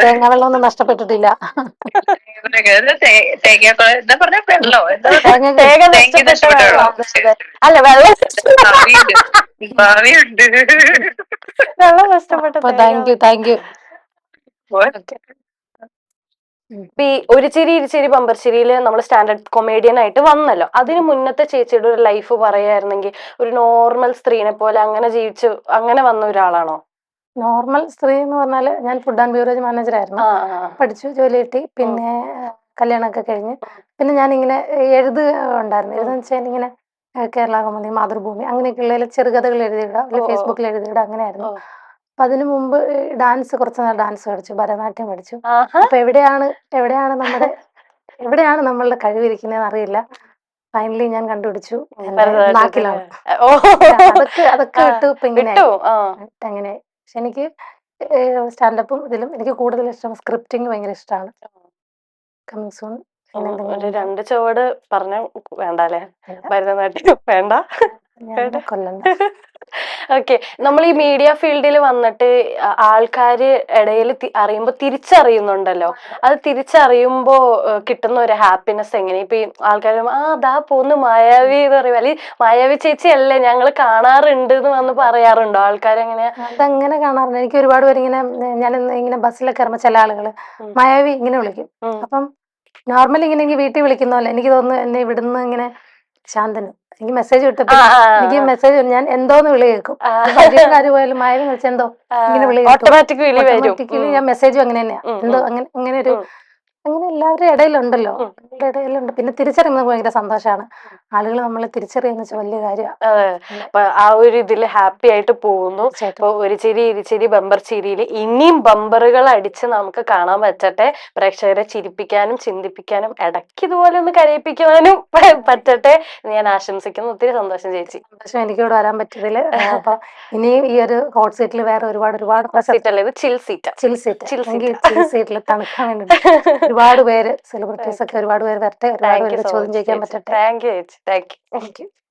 തേങ്ങ വെള്ളം ഒന്നും നഷ്ടപ്പെട്ടിട്ടില്ല. അല്ല, വെള്ളം നഷ്ടപ്പെട്ട. Thank you. ഈ ഒരു ചിരി ഇരുചിരി ബമ്പർച്ചിരിയില് നമ്മൾ സ്റ്റാൻഡേർഡ് കൊമേഡിയൻ ആയിട്ട് വന്നല്ലോ. അതിന് മുന്നത്തെ ചേച്ചിയുടെ ഒരു ലൈഫ് പറയായിരുന്നെങ്കിൽ, ഒരു നോർമൽ സ്ത്രീനെ പോലെ അങ്ങനെ ജീവിച്ചു അങ്ങനെ വന്ന ഒരാളാണോ? നോർമൽ സ്ത്രീ എന്ന് പറഞ്ഞാല് ഞാൻ ഫുഡ് ആൻഡ് ബീവറേജ് മാനേജർ ആയിരുന്നു. പഠിച്ചു, ജോലി കിട്ടി, പിന്നെ കല്യാണമൊക്കെ കഴിഞ്ഞ് പിന്നെ ഞാനിങ്ങനെ എഴുതുണ്ടായിരുന്നു. എഴുതുന്ന വെച്ചാൽ ഇങ്ങനെ കേരള കൗമുദി, മാതൃഭൂമി അങ്ങനെയൊക്കെയുള്ള ചെറുകഥകൾ എഴുതിയിടുക, ഫേസ്ബുക്കിൽ എഴുതിയിടുക, അങ്ങനെയായിരുന്നു. അപ്പൊ അതിനു മുമ്പ് കുറച്ച് നാൾ ഡാൻസ് പഠിച്ചു, ഭരതനാട്യം പഠിച്ചു. അപ്പൊ എവിടെയാണ് നമ്മളുടെ കഴിവിരിക്കുന്നതെന്ന് അറിയില്ല. ഫൈനലി ഞാൻ കണ്ടുപിടിച്ചു, നാക്കിലാണ്. അതൊക്കെ വിട്ടു ഇപ്പൊ ഇങ്ങനെ അങ്ങനെ. പക്ഷെ എനിക്ക് സ്റ്റാൻഡപ്പും ഇതിലും എനിക്ക് കൂടുതൽ ഇഷ്ടം സ്ക്രിപ്റ്റിംഗ് ഭയങ്കര ഇഷ്ടമാണ്. Coming soon. ഒരു 2 ചുവട് പറഞ്ഞ വേണ്ടല്ലേ? ഭരതനാട്യം വേണ്ട. ഓക്കെ, നമ്മൾ ഈ മീഡിയ ഫീൽഡിൽ വന്നിട്ട് ആൾക്കാര് ഇടയിൽ അറിയുമ്പോ തിരിച്ചറിയുന്നുണ്ടല്ലോ. അത് തിരിച്ചറിയുമ്പോ കിട്ടുന്ന ഒരു ഹാപ്പിനെസ് എങ്ങനെ? ഇപ്പൊ ഈ ആൾക്കാർ ദാ പോന്ന് മായാവി എന്ന് പറയും, അല്ലെങ്കിൽ മായാവി ചേച്ചി അല്ലേ ഞങ്ങൾ കാണാറുണ്ട് എന്ന് വന്ന് പറയാറുണ്ടോ ആൾക്കാരെങ്ങനെയാ? അതങ്ങനെ കാണാറുണ്ട്. എനിക്ക് ഒരുപാട് പേര് ഇങ്ങനെ, ഞാൻ ഇങ്ങനെ ബസ്സിലൊക്കെ ഇറങ്ങുമ്പോൾ ചില ആളുകള് മായാവി ഇങ്ങനെ വിളിക്കും. അപ്പം നോർമലി ഇങ്ങനെ എനിക്ക് വീട്ടിൽ വിളിക്കുന്ന പോലെ എനിക്ക് തോന്നുന്നു എന്നെ ഇവിടുന്ന് ഇങ്ങനെ ശാന്തന് എനിക്ക് മെസ്സേജ് കിട്ടപ്പോ എനിക്ക് മെസ്സേജ് ഞാൻ എന്തോന്ന് വിളി കേൾക്കും. കാര്യം പോയാലും മായാവി വിളിച്ച എന്തോ ഇങ്ങനെ വിളി കേൾക്കും. ഓട്ടോമാറ്റിക്കലി ഞാൻ മെസ്സേജും അങ്ങനെ തന്നെയാ. എന്തോ അങ്ങനെ ഒരു അങ്ങനെ എല്ലാവരുടെ ഇടയിലുണ്ടല്ലോ. ഉം. നമ്മുടെ ഇടയിലുണ്ട്. പിന്നെ തിരിച്ചറിയുന്നത് ഭയങ്കര സന്തോഷമാണ്. ആളുകൾ നമ്മളെ തിരിച്ചറിയുന്ന വെച്ചാൽ വലിയ കാര്യമാണ്. അപ്പൊ ആ ഒരു ഇതിൽ ഹാപ്പി ആയിട്ട് പോകുന്നു. തീർച്ചയായിട്ടും. ഇപ്പൊ ഒരു ചിരി ഇരുചിരി ബമ്പർ ചിരിയിൽ ഇനിയും ബമ്പറുകൾ അടിച്ച് നമുക്ക് കാണാൻ പറ്റട്ടെ. പ്രേക്ഷകരെ ചിരിപ്പിക്കാനും ചിന്തിപ്പിക്കാനും ഇടയ്ക്ക് ഇതുപോലെ ഒന്ന് കരയിപ്പിക്കാനും പറ്റട്ടെ എന്ന് ഞാൻ ആശംസിക്കുന്നു. ഒത്തിരി സന്തോഷം ചേച്ചി. സന്തോഷം എനിക്കിവിടെ വരാൻ പറ്റിയതില്. അപ്പൊ ഇനിയും ഈ ഒരു ഹോട്ട് സീറ്റിൽ വേറെ ഒരുപാട് സീറ്റ് അല്ലേ ഇത്? ചിൽ സീറ്റ്. ചിൽ സീറ്റ് Chill എനിക്ക് seat. ചിൽ സീറ്റിൽ തണുക്കാൻ വേണ്ടിട്ട് ഒരുപാട് പേര് സെലിബ്രിറ്റീസ് ഒക്കെ ഒരുപാട് പേര് വരട്ടെ, ഒരുപാട് താങ്ക് യു പേരുടെ സോ ചോദ്യം മച്ച് ചോദിക്കാൻ ചേച്ചി. പറ്റട്ടെ. താങ്ക് യു ചേച്ചി. Thank you. Thank you.